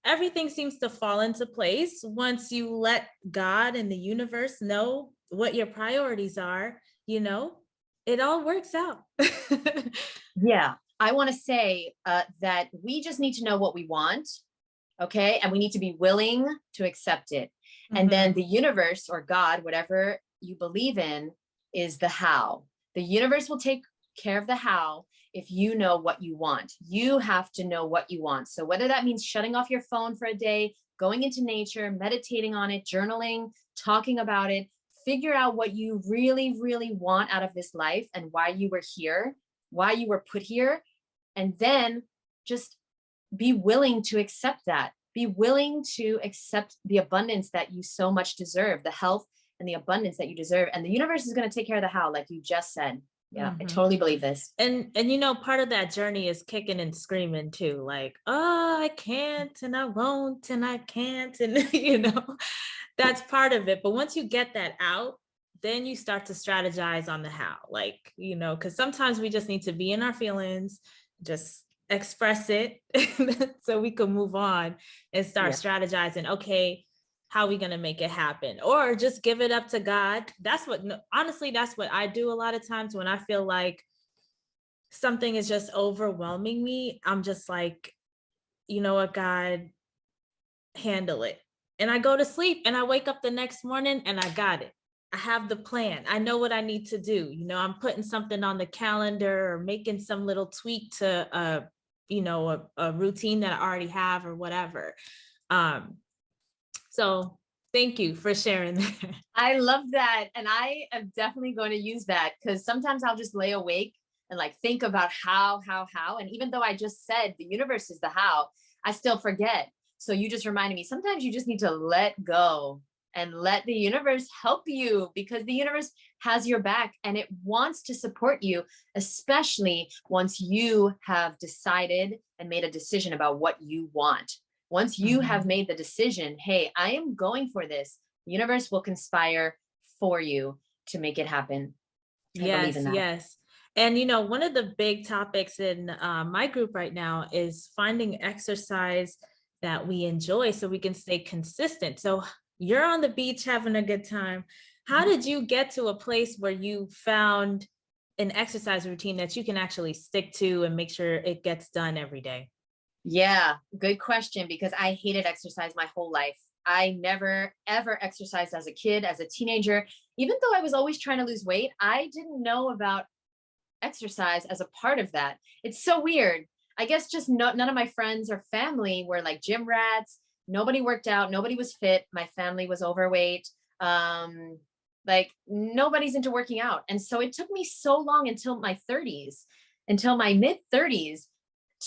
everything seems to fall into place once you let God and the universe know what your priorities are, it all works out. Yeah. I want to say that we just need to know what we want. Okay. And we need to be willing to accept it. And then the universe or God, whatever you believe in, is the how. The universe will take care of the how if you know what you want. You have to know what you want. So whether that means shutting off your phone for a day, going into nature, meditating on it, journaling, talking about it, figure out what you really, really want out of this life and why you were here, why you were put here. And then just be willing to accept that. Be willing to accept the abundance that you so much deserve, the health and the abundance that you deserve. And the universe is going to take care of the how, like you just said. Yeah, I totally believe this. And part of that journey is kicking and screaming too, like, oh, I can't and I won't and I can't. And, that's part of it. But once you get that out, then you start to strategize on the how, like, because sometimes we just need to be in our feelings, just express it so we can move on and start strategizing. Okay, how are we going to make it happen? Or just give it up to God. Honestly, that's what I do a lot of times when I feel like something is just overwhelming me. I'm just like, you know what, God, handle it. And I go to sleep and I wake up the next morning and I got it. I have the plan. I know what I need to do. I'm putting something on the calendar or making some little tweak to a routine that I already have or whatever. So thank you for sharing that. I love that. And I am definitely going to use that, because sometimes I'll just lay awake and like think about how. And even though I just said the universe is the how, I still forget. So you just reminded me, sometimes you just need to let go and let the universe help you, because the universe has your back and it wants to support you, especially once you have decided and made a decision about what you want. Once you have made the decision, hey, I am going for this, the universe will conspire for you to make it happen. Yes. And, one of the big topics in my group right now is finding exercise that we enjoy so we can stay consistent. So you're on the beach having a good time. How did you get to a place where you found an exercise routine that you can actually stick to and make sure it gets done every day? Yeah, good question, because I hated exercise my whole life. I never, ever exercised as a kid, as a teenager. Even though I was always trying to lose weight, I didn't know about exercise as a part of that. It's so weird. I guess just none of my friends or family were like gym rats. Nobody worked out. Nobody was fit. My family was overweight. Like nobody's into working out. And so it took me so long until my 30s, until my mid 30s,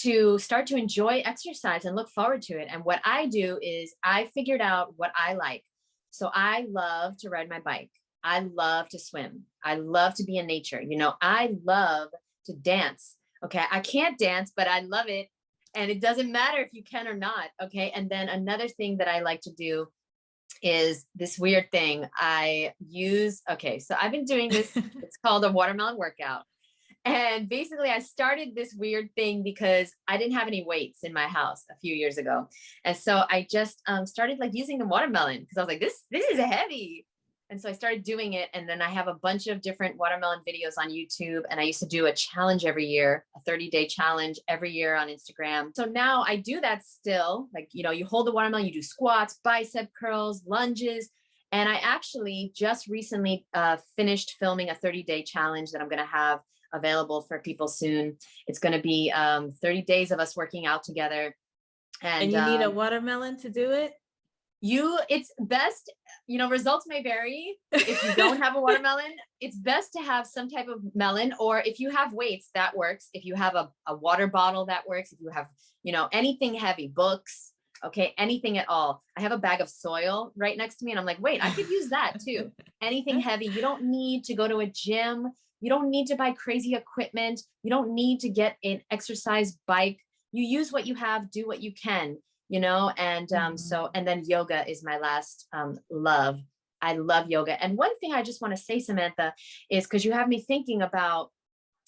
to start to enjoy exercise and look forward to it. And what I do is I figured out what I like. So I love to ride my bike. I love to swim. I love to be in nature. You know, I love to dance. Okay. I can't dance, but I love it. And it doesn't matter if you can or not. Okay. And then another thing that I like to do is this weird thing I use. Okay. So I've been doing this. It's called a watermelon workout. And basically I started this weird thing because I didn't have any weights in my house a few years ago. And so I just started like using the watermelon because I was like, this is heavy. And so I started doing it. And then I have a bunch of different watermelon videos on YouTube. And I used to do a challenge every year, a 30-day challenge every year on Instagram. So now I do that still. Like, you know, you hold the watermelon, you do squats, bicep curls, lunges. And I actually just recently finished filming a 30-day challenge that I'm going to have available for people soon. It's going to be 30 days of us working out together. And you need a watermelon to do it? It's best, you know, results may vary. If you don't have a watermelon, it's best to have some type of melon, or if you have weights, that works. If you have a water bottle, that works. If you have, you know, anything heavy, books, okay, anything at all. I have a bag of soil right next to me and I'm like, wait, I could use that too. Anything heavy. You don't need to go to a gym. You don't need to buy crazy equipment. You don't need to get an exercise bike. You use what you have, do what you can. You know, and and then yoga is my last love. I love yoga. And one thing I just want to say, Samantha, is because you have me thinking about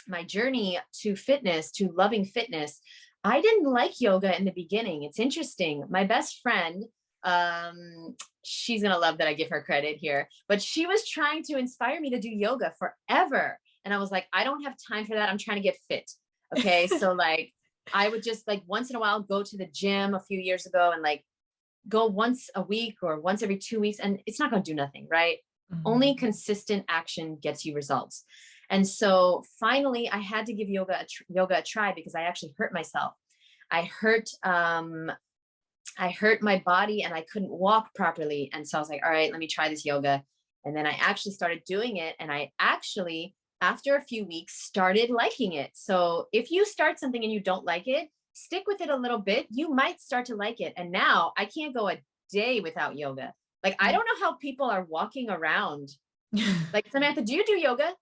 my journey to fitness, to loving fitness. I didn't like yoga in the beginning. It's interesting. My best friend, she's going to love that I give her credit here, but she was trying to inspire me to do yoga forever. And I was like, I don't have time for that. I'm trying to get fit. Okay. So like, I would just like once in a while go to the gym a few years ago and like go once a week or once every 2 weeks. And it's not going to do nothing, right? Mm-hmm. Only consistent action gets you results. And so finally I had to give yoga a try because I actually hurt myself. I hurt my body and I couldn't walk properly. And so I was like, all right, let me try this yoga. And then I actually started doing it. And I actually, after a few weeks, started liking it. So if you start something and you don't like it, stick with it a little bit. You might start to like it. And now I can't go a day without yoga. Like, I don't know how people are walking around. Like, Samantha, do you do yoga?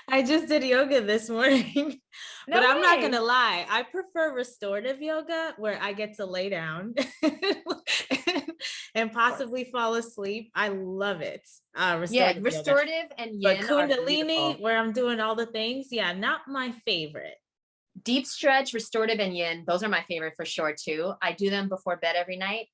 I just did yoga this morning, but I'm not going to lie. I prefer restorative yoga where I get to lay down and possibly fall asleep. I love it. Restorative and yin. But Kundalini, where I'm doing all the things. Yeah, not my favorite. Deep stretch, restorative, and yin. Those are my favorite for sure too. I do them before bed every night.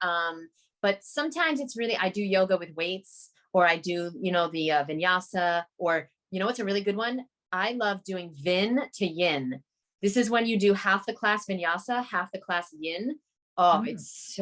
But sometimes it's really, I do yoga with weights, or I do, you know, the vinyasa, or you know what's a really good one? I love doing Vin to Yin. This is when you do half the class vinyasa, half the class yin. Oh, it's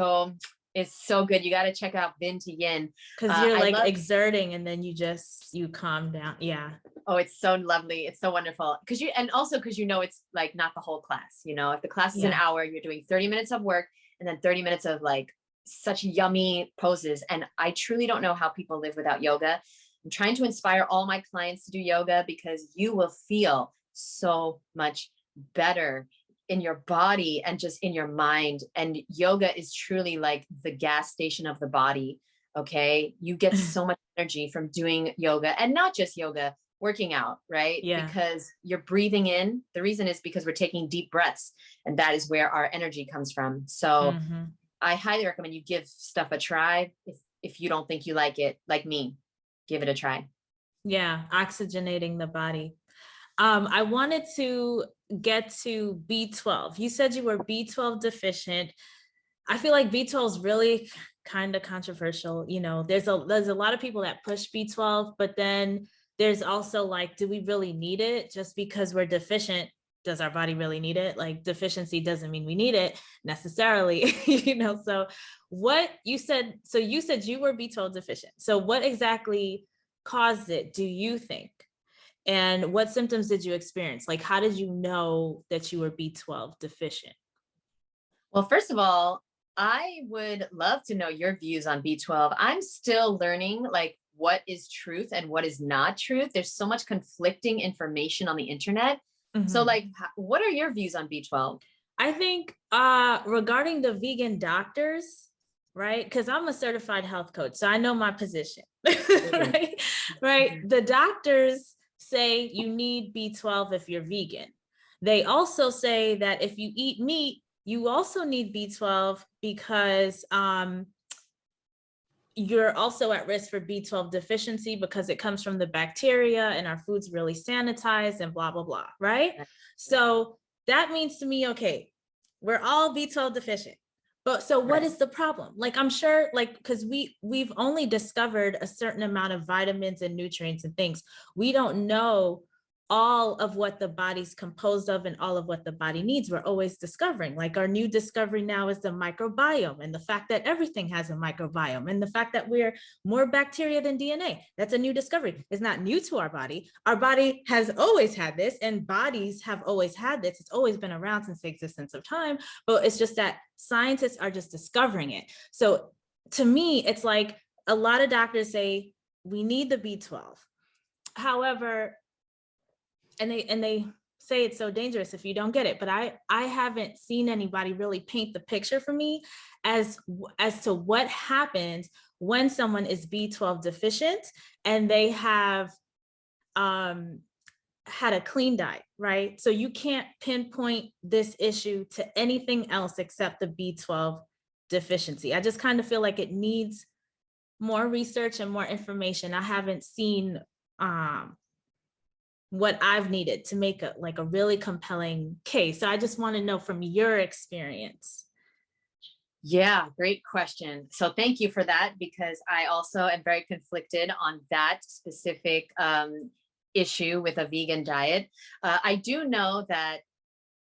so good. You got to check out Vin to Yin. Because you're like exerting and then you calm down. Yeah. Oh, it's so lovely. It's so wonderful. Because you know, it's like not the whole class. You know, if the class is an hour, you're doing 30 minutes of work and then 30 minutes of like such yummy poses. And I truly don't know how people live without yoga. I'm trying to inspire all my clients to do yoga because you will feel so much better in your body and just in your mind. And yoga is truly like the gas station of the body. Okay. You get so much energy from doing yoga, and not just yoga, working out, right? Yeah. Because you're breathing in. The reason is because we're taking deep breaths, and that is where our energy comes from. So I highly recommend you give stuff a try. If you don't think you like it, like me, give it a try. Yeah. Oxygenating the body. I wanted to get to B12. You said you were B12 deficient. I feel like B12 is really kind of controversial. You know, there's a lot of people that push B12, but then there's also like, do we really need it? Just because we're deficient, does our body really need it? Like, deficiency doesn't mean we need it necessarily, you know? So you said you were B12 deficient. So what exactly caused it, do you think? And what symptoms did you experience? Like, how did you know that you were B12 deficient? Well, first of all, I would love to know your views on B12. I'm still learning like what is truth and what is not truth. There's so much conflicting information on the internet. So Mhm. like, what are your views on B12? I think regarding the vegan doctors, right? Because I'm a certified health coach, so I know my position, Mhm. right? Right. Mhm. The doctors say you need B12 if you're vegan. They also say that if you eat meat, you also need B12 because you're also at risk for B12 deficiency because it comes from the bacteria and our food's really sanitized and blah, blah, blah, right? So that means to me, okay, we're all B12 deficient. But so what Right. is the problem? Like I'm sure like because we've only discovered a certain amount of vitamins and nutrients and things. We don't know all of what the body's composed of and all of what the body needs. We're always discovering. Like our new discovery now is the microbiome and the fact that everything has a microbiome and the fact that we're more bacteria than DNA. That's a new discovery. It's not new to our body. Our body has always had this and bodies have always had this. It's always been around since the existence of time, but it's just that scientists are just discovering it. So to me, it's like a lot of doctors say we need the B12. However, and they say it's so dangerous if you don't get it, but I haven't seen anybody really paint the picture for me as to what happens when someone is B12 deficient and they have had a clean diet, right? So you can't pinpoint this issue to anything else except the B12 deficiency. I just kind of feel like it needs more research and more information. I haven't seen what I've needed to make a like a really compelling case. So I just want to know from your experience. Yeah, great question. So thank you for that, because I also am very conflicted on that specific issue with a vegan diet. I do know that,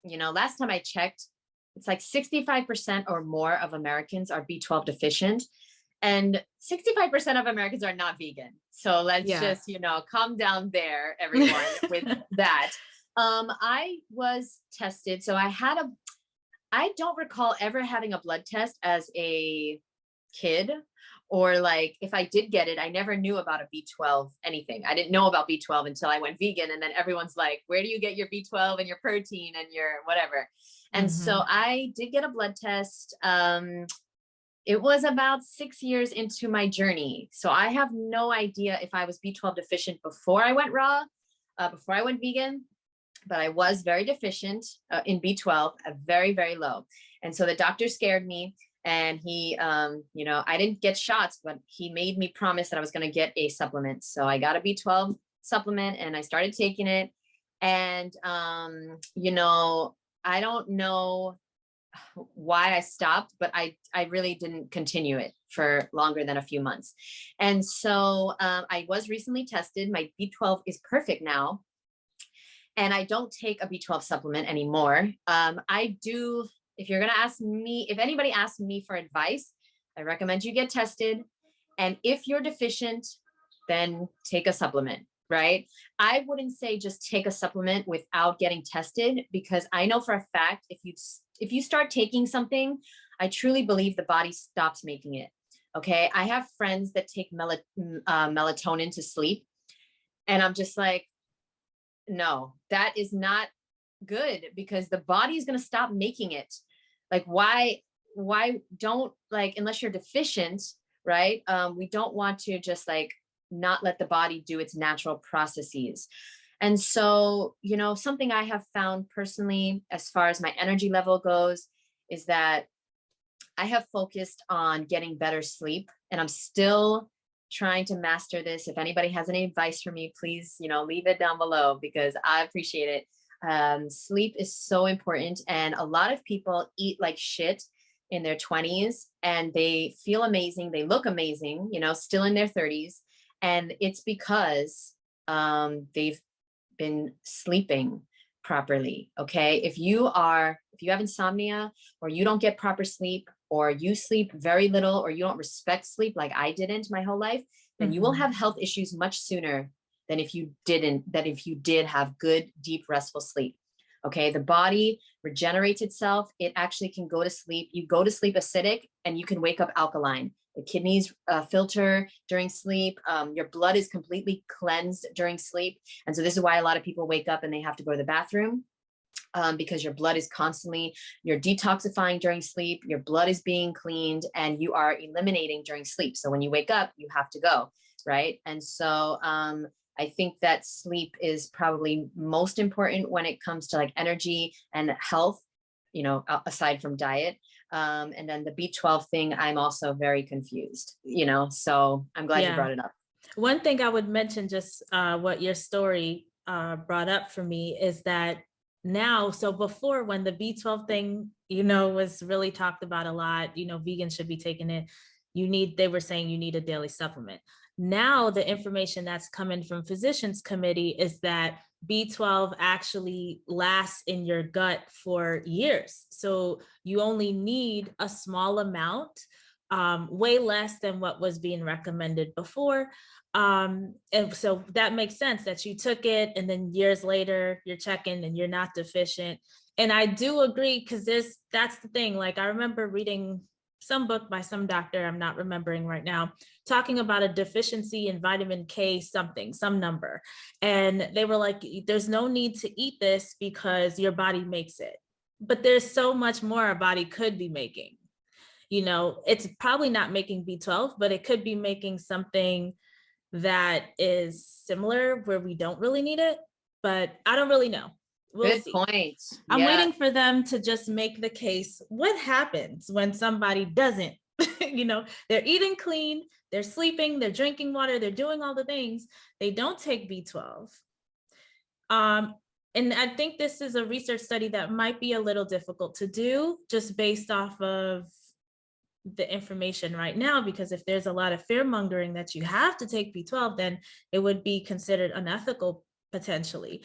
last time I checked, it's like 65% or more of Americans are B12 deficient, and 65% of Americans are not vegan. So let's Yeah. just, calm down there, everyone, with that. I was tested. So I don't recall ever having a blood test as a kid, or like if I did get it, I never knew about a B12 anything. I didn't know about B12 until I went vegan. And then everyone's like, where do you get your B12 and your protein and your whatever? And so Mhm. I did get a blood test. It was about 6 years into my journey. So I have no idea if I was B12 deficient before I went raw, before I went vegan, but I was very deficient in B12, very, very low. And so the doctor scared me, and he, I didn't get shots, but he made me promise that I was going to get a supplement. So I got a B12 supplement and I started taking it. And, I don't know why I stopped, but I really didn't continue it for longer than a few months. And so I was recently tested. My B12 is perfect now, and I don't take a B12 supplement anymore. I do, if you're going to ask me, if anybody asks me for advice, I recommend you get tested. And if you're deficient, then take a supplement, right? I wouldn't say just take a supplement without getting tested, because I know for a fact, if you start taking something, I truly believe the body stops making it. Okay. I have friends that take melatonin to sleep, and I'm just like, no, that is not good, because the body is going to stop making it. Like, why don't, like, unless you're deficient, right? We don't want to just like not let the body do its natural processes. And so, something I have found personally, as far as my energy level goes, is that I have focused on getting better sleep, and I'm still trying to master this. If anybody has any advice for me, please, leave it down below, because I appreciate it. Sleep is so important. And a lot of people eat like shit in their 20s and they feel amazing. They look amazing, still in their 30s. And it's because they've been sleeping properly. Okay. If you have insomnia, or you don't get proper sleep, or you sleep very little, or you don't respect sleep like I didn't my whole life, then you will have health issues much sooner than if you did have good, deep, restful sleep. Okay, the body regenerates itself. It actually can go to sleep. You go to sleep acidic and you can wake up alkaline. The kidneys filter during sleep. Your blood is completely cleansed during sleep. And so this is why a lot of people wake up and they have to go to the bathroom, because your blood is constantly, you're detoxifying during sleep, your blood is being cleaned, and you are eliminating during sleep. So when you wake up, you have to go, right? And so I think that sleep is probably most important when it comes to like energy and health, you know, aside from diet. And then the B12 thing, I'm also very confused, you know, so I'm glad you brought it up. One thing I would mention, just what your story brought up for me, is that now, so before, when the B12 thing, you know, was really talked about a lot, you know, vegans should be taking it. They were saying you need a daily supplement. Now, the information that's coming from physicians committee is that B12 actually lasts in your gut for years. So you only need a small amount, way less than what was being recommended before. And so that makes sense that you took it and then years later you're checking and you're not deficient. And I do agree, because that's the thing. Like, I remember reading some book by some doctor, I'm not remembering right now, talking about a deficiency in vitamin K something, some number. And they were like, there's no need to eat this because your body makes it. But there's so much more our body could be making. You know, it's probably not making B12, but it could be making something that is similar where we don't really need it, but I don't really know. We'll Good see. point. I'm waiting for them to just make the case. What happens when somebody doesn't, you know, they're eating clean, they're sleeping, they're drinking water, they're doing all the things, they don't take B12. And I think this is a research study that might be a little difficult to do just based off of the information right now, because if there's a lot of fear mongering that you have to take B12, then it would be considered unethical potentially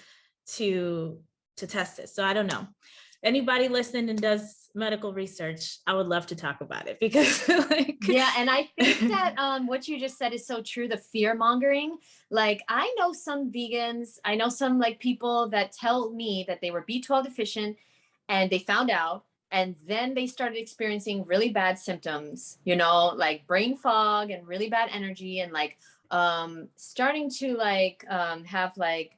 to test it. So I don't know. Anybody listening and does medical research, I would love to talk about it, because like, yeah, and I think that what you just said is so true, the fear mongering. Like, I know some vegans, I know some like people that tell me that they were B12 deficient and they found out, and then they started experiencing really bad symptoms, you know, like brain fog and really bad energy, and like starting to like have like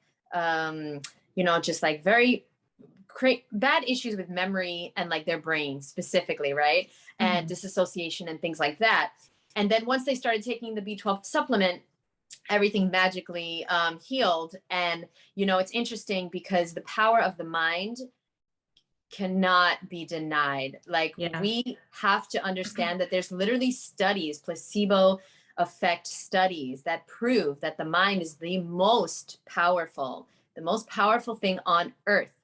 you know, just like very bad issues with memory and like their brain specifically, right? And disassociation and things like that. And then once they started taking the B12 supplement, everything magically healed. And, you know, it's interesting because the power of the mind cannot be denied. Like, we have to understand that there's literally studies, placebo effect studies, that prove that the mind is the most powerful thing on earth.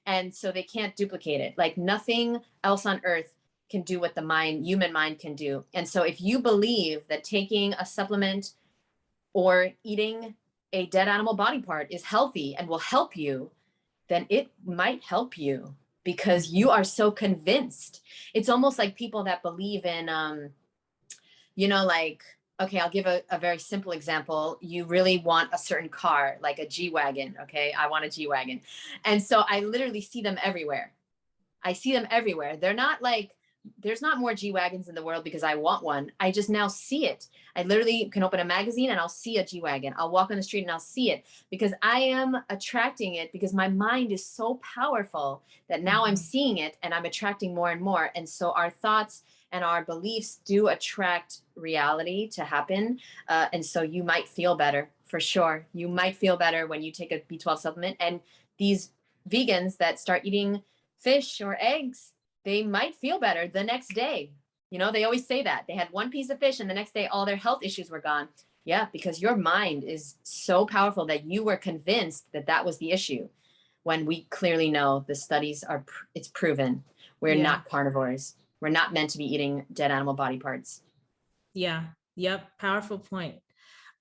And so they can't duplicate it. Like, nothing else on earth can do what the human mind can do. And so if you believe that taking a supplement or eating a dead animal body part is healthy and will help you, then it might help you because you are so convinced. It's almost like people that believe in, you know, like, okay, I'll give a very simple example. You really want a certain car, like a G-Wagon. Okay, I want a G-Wagon. And so I literally see them everywhere. They're not like, there's not more G-Wagons in the world because I want one. I just now see it. I literally can open a magazine and I'll see a G-Wagon. I'll walk on the street and I'll see it because I am attracting it, because my mind is so powerful that now I'm seeing it and I'm attracting more and more. And so our thoughts and our beliefs do attract reality to happen. And so you might feel better, for sure. You might feel better when you take a B12 supplement. And these vegans that start eating fish or eggs, they might feel better the next day. You know, they always say that they had one piece of fish and the next day all their health issues were gone. Yeah, because your mind is so powerful that you were convinced that that was the issue, when we clearly know the studies are, it's proven. We're not carnivores. We're not meant to be eating dead animal body parts. Yeah. Yep. Powerful point.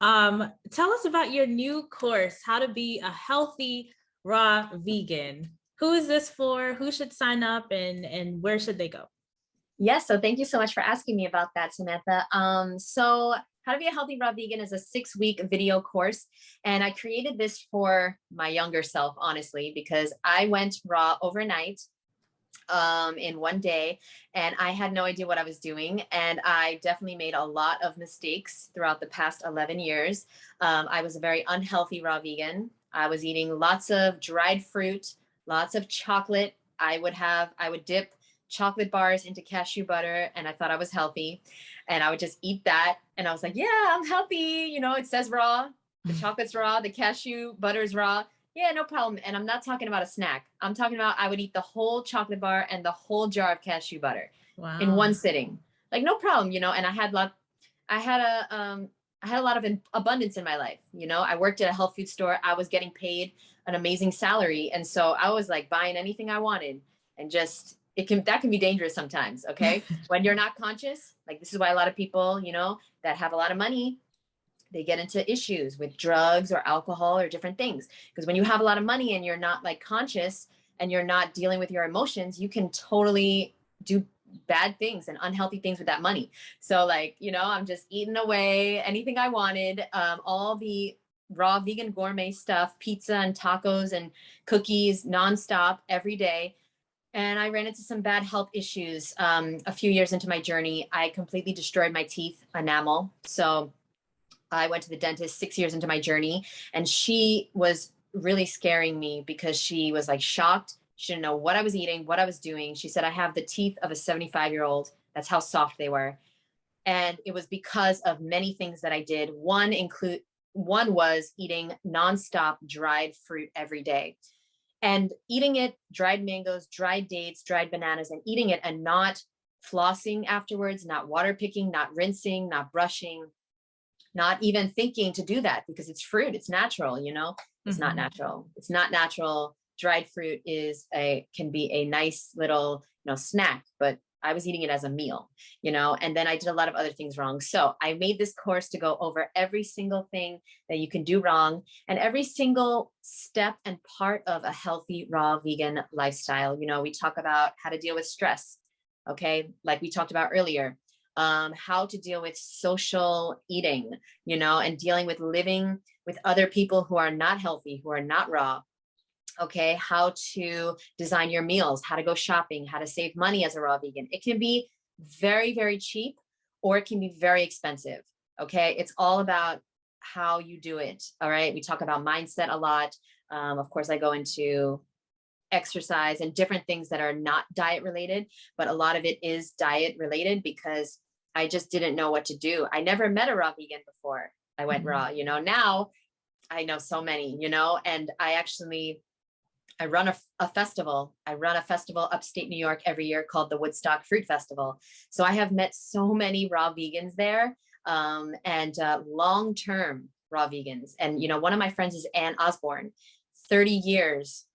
Tell us about your new course, How to Be a Healthy Raw Vegan. Who is this for? Who should sign up, and where should they go? Yes, so thank you so much for asking me about that, Samantha. So How to Be a Healthy Raw Vegan is a 6-week video course. And I created this for my younger self, honestly, because I went raw overnight in one day, and I had no idea what I was doing. And I definitely made a lot of mistakes throughout the past 11 years. I was a very unhealthy raw vegan. I was eating lots of dried fruit, lots of chocolate. I would dip chocolate bars into cashew butter, and I thought I was healthy. And I would just eat that. And I was like, yeah, I'm healthy. You know, it says raw. The chocolate's raw. The cashew butter's raw. Yeah, no problem. And I'm not talking about a snack. I'm talking about I would eat the whole chocolate bar and the whole jar of cashew butter in one sitting. Like, no problem, you know. And I had a lot of abundance in my life. You know, I worked at a health food store. I was getting paid an amazing salary. And so I was like buying anything I wanted, and just, that can be dangerous sometimes. Okay. When you're not conscious, like, this is why a lot of people, you know, that have a lot of money, they get into issues with drugs or alcohol or different things. Because when you have a lot of money and you're not like conscious and you're not dealing with your emotions, you can totally do bad things and unhealthy things with that money. So, like, you know, I'm just eating away anything I wanted, all the raw vegan gourmet stuff, pizza and tacos and cookies nonstop every day. And I ran into some bad health issues a few years into my journey. I completely destroyed my teeth enamel. So I went to the dentist 6 years into my journey, and she was really scaring me because she was like shocked. She didn't know what I was eating, what I was doing. She said, I have the teeth of a 75-year-old. That's how soft they were. And it was because of many things that I did. One was eating nonstop dried fruit every day, and eating it, dried mangoes, dried dates, dried bananas, and eating it and not flossing afterwards, not water picking, not rinsing, not brushing, not even thinking to do that, because it's fruit. It's natural, you know. It's not natural. It's not natural. Dried fruit can be a nice little, you know, snack, but I was eating it as a meal, you know, and then I did a lot of other things wrong. So I made this course to go over every single thing that you can do wrong and every single step and part of a healthy raw vegan lifestyle. You know, we talk about how to deal with stress. Okay. Like we talked about earlier, how to deal with social eating, you know, and dealing with living with other people who are not healthy, who are not raw. Okay, how to design your meals, how to go shopping, how to save money as a raw vegan. It can be very, very cheap, or it can be very expensive. Okay, it's all about how you do it. All right, we talk about mindset a lot. Of course, I go into exercise and different things that are not diet related, but a lot of it is diet related because I just didn't know what to do. I never met a raw vegan before I went raw. You know, now I know so many, you know, and I run a festival. I run a festival upstate New York every year called the Woodstock Fruit Festival. So I have met so many raw vegans there, and long-term raw vegans. And, you know, one of my friends is Ann Osborne, 30 years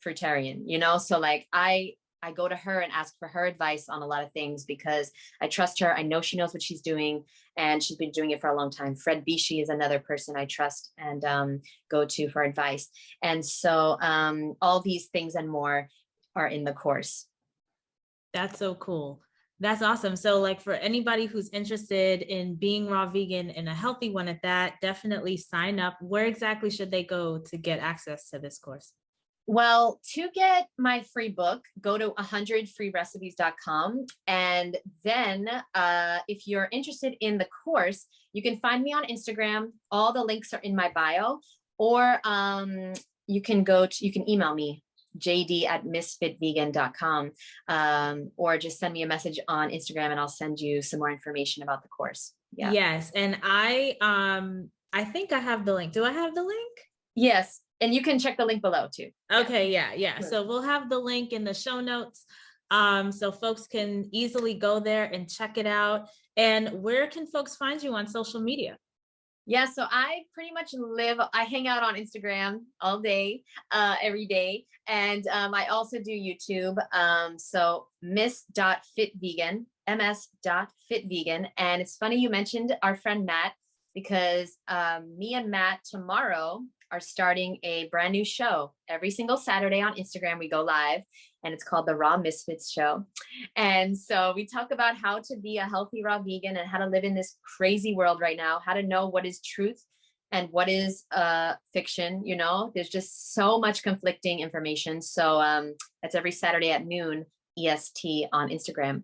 fruitarian, you know? So like I go to her and ask for her advice on a lot of things because I trust her. I know she knows what she's doing, and she's been doing it for a long time. Fred Bishi is another person I trust and go to for advice. And so all these things and more are in the course. That's so cool. That's awesome. So like for anybody who's interested in being raw vegan and a healthy one at that, definitely sign up. Where exactly should they go to get access to this course? Well, to get my free book, go to 100freerecipes.com. And then if you're interested in the course, you can find me on Instagram. All the links are in my bio, or you can email me, jd@misfitvegan.com, or just send me a message on Instagram and I'll send you some more information about the course. Yeah. Yes. And I think I have the link. Do I have the link? Yes. And you can check the link below too. Okay. Yeah. So we'll have the link in the show notes. So folks can easily go there and check it out. And where can folks find you on social media? Yeah, so I pretty much I hang out on Instagram all day, every day. And I also do YouTube. So miss.fitvegan, ms.fitvegan. And it's funny you mentioned our friend Matt, because me and Matt tomorrow are starting a brand new show. Every single Saturday on Instagram, we go live, and it's called the Raw Misfits Show. And so we talk about how to be a healthy raw vegan and how to live in this crazy world right now, how to know what is truth and what is fiction. You know, there's just so much conflicting information. So that's every Saturday at noon EST on Instagram.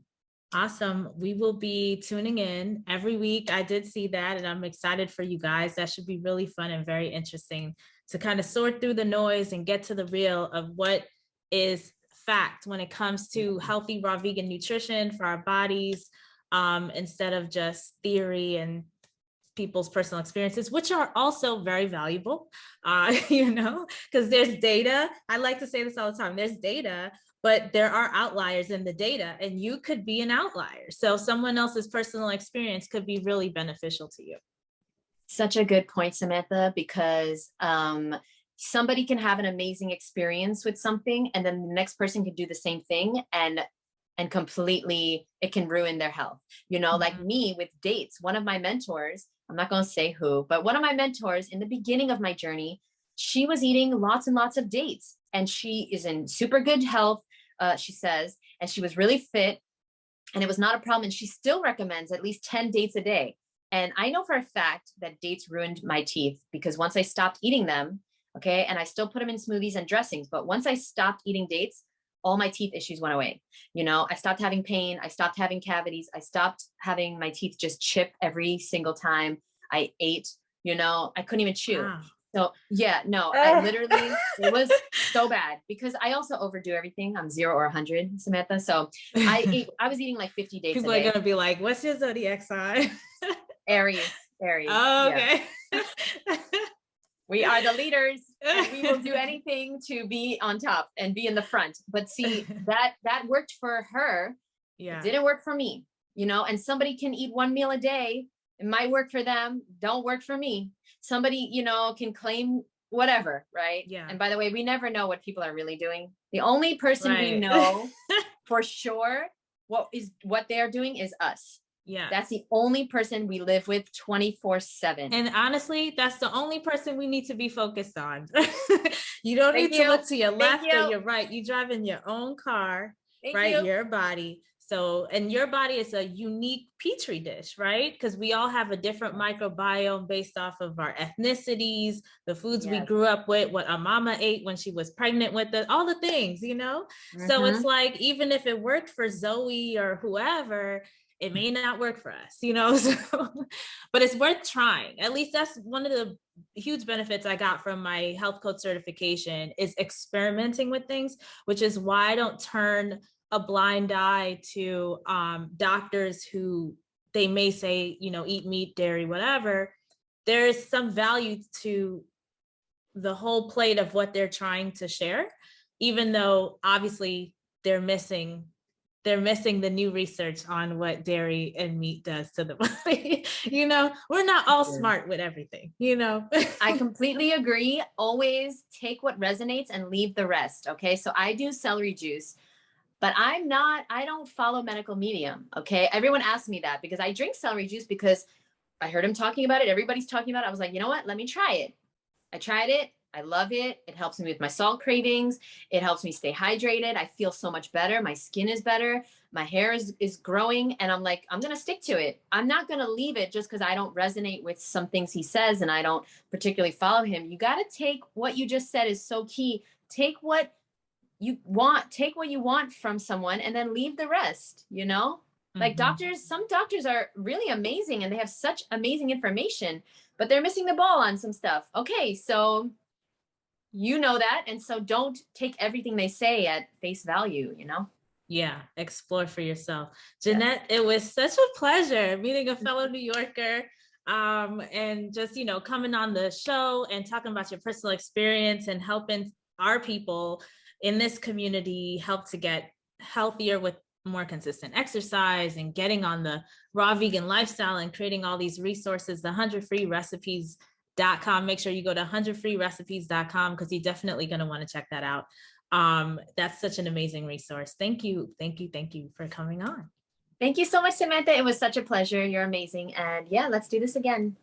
Awesome. We will be tuning in every week. I did see that, and I'm excited for you guys. That should be really fun and very interesting to kind of sort through the noise and get to the real of what is fact when it comes to healthy raw vegan nutrition for our bodies, instead of just theory and people's personal experiences, which are also very valuable, because there's data. I like to say this all the time. There's data, but there are outliers in the data, and you could be an outlier. So someone else's personal experience could be really beneficial to you. Such a good point, Samantha, because somebody can have an amazing experience with something, and then the next person can do the same thing, and completely it can ruin their health. Like me with dates, one of my mentors, I'm not going to say who, but one of my mentors in the beginning of my journey, she was eating lots and lots of dates, and she is in super good health, she says, and she was really fit, and it was not a problem. And she still recommends at least 10 dates a day. And I know for a fact that dates ruined my teeth, because once I stopped eating them, okay, and I still put them in smoothies and dressings, but once I stopped eating dates, all my teeth issues went away. I stopped having pain. I stopped having cavities. I stopped having my teeth just chip every single time I ate. I couldn't even chew. Wow. So yeah, no, I literally, it was so bad, because I also overdo everything. I'm 0 or 100, Samantha. So I was eating like 50 dates People a day. are going to be like, what's your zodiac sign? Aries. Oh, okay. Yeah. We are the leaders, and we will do anything to be on top and be in the front. But see, that worked for her. Yeah. It didn't work for me, and somebody can eat 1 meal a day. It might work for them. Don't work for me. Somebody, can claim whatever, right? Yeah. And by the way, we never know what people are really doing. The only person Right. we know for sure what they are doing is us. Yeah. That's the only person we live with 24/7. And honestly, that's the only person we need to be focused on. You don't Thank need you. to look to your left Thank you. or your right. You drive in your own car, Thank right? you. Your body. So, and your body is a unique petri dish, right? Because we all have a different microbiome based off of our ethnicities, the foods we Yes. grew up with, what our mama ate when she was pregnant with us, all the things, So it's like, even if it worked for Zoe or whoever, it may not work for us, so, but it's worth trying. At least that's one of the huge benefits I got from my health coach certification, is experimenting with things, which is why I don't turn a blind eye to doctors who they may say, eat meat, dairy, whatever. There is some value to the whole plate of what they're trying to share, even though obviously they're missing the new research on what dairy and meat does to the body. We're not all smart with everything, I completely agree. Always take what resonates and leave the rest. Okay. So I do celery juice, but I don't follow medical medium. Okay. Everyone asks me that because I drink celery juice because I heard him talking about it. Everybody's talking about it. I was like, you know what? Let me try it. I tried it. I love it. It helps me with my salt cravings. It helps me stay hydrated. I feel so much better. My skin is better. My hair is growing. And I'm like, I'm going to stick to it. I'm not going to leave it just because I don't resonate with some things he says and I don't particularly follow him. You got to take what you just said is so key. Take what you want from someone and then leave the rest, Like doctors, some doctors are really amazing and they have such amazing information, but they're missing the ball on some stuff. Okay, so you know that. And so don't take everything they say at face value, Yeah, explore for yourself. Jeanette, yes. It was such a pleasure meeting a fellow New Yorker, and just, coming on the show and talking about your personal experience and helping our people in this community help to get healthier with more consistent exercise and getting on the raw vegan lifestyle and creating all these resources, the 100freerecipes.com. Make sure you go to 100freerecipes.com because you're definitely going to want to check that out. That's such an amazing resource. Thank you for coming on. Thank you so much, Samantha. It was such a pleasure. You're amazing. And yeah, let's do this again.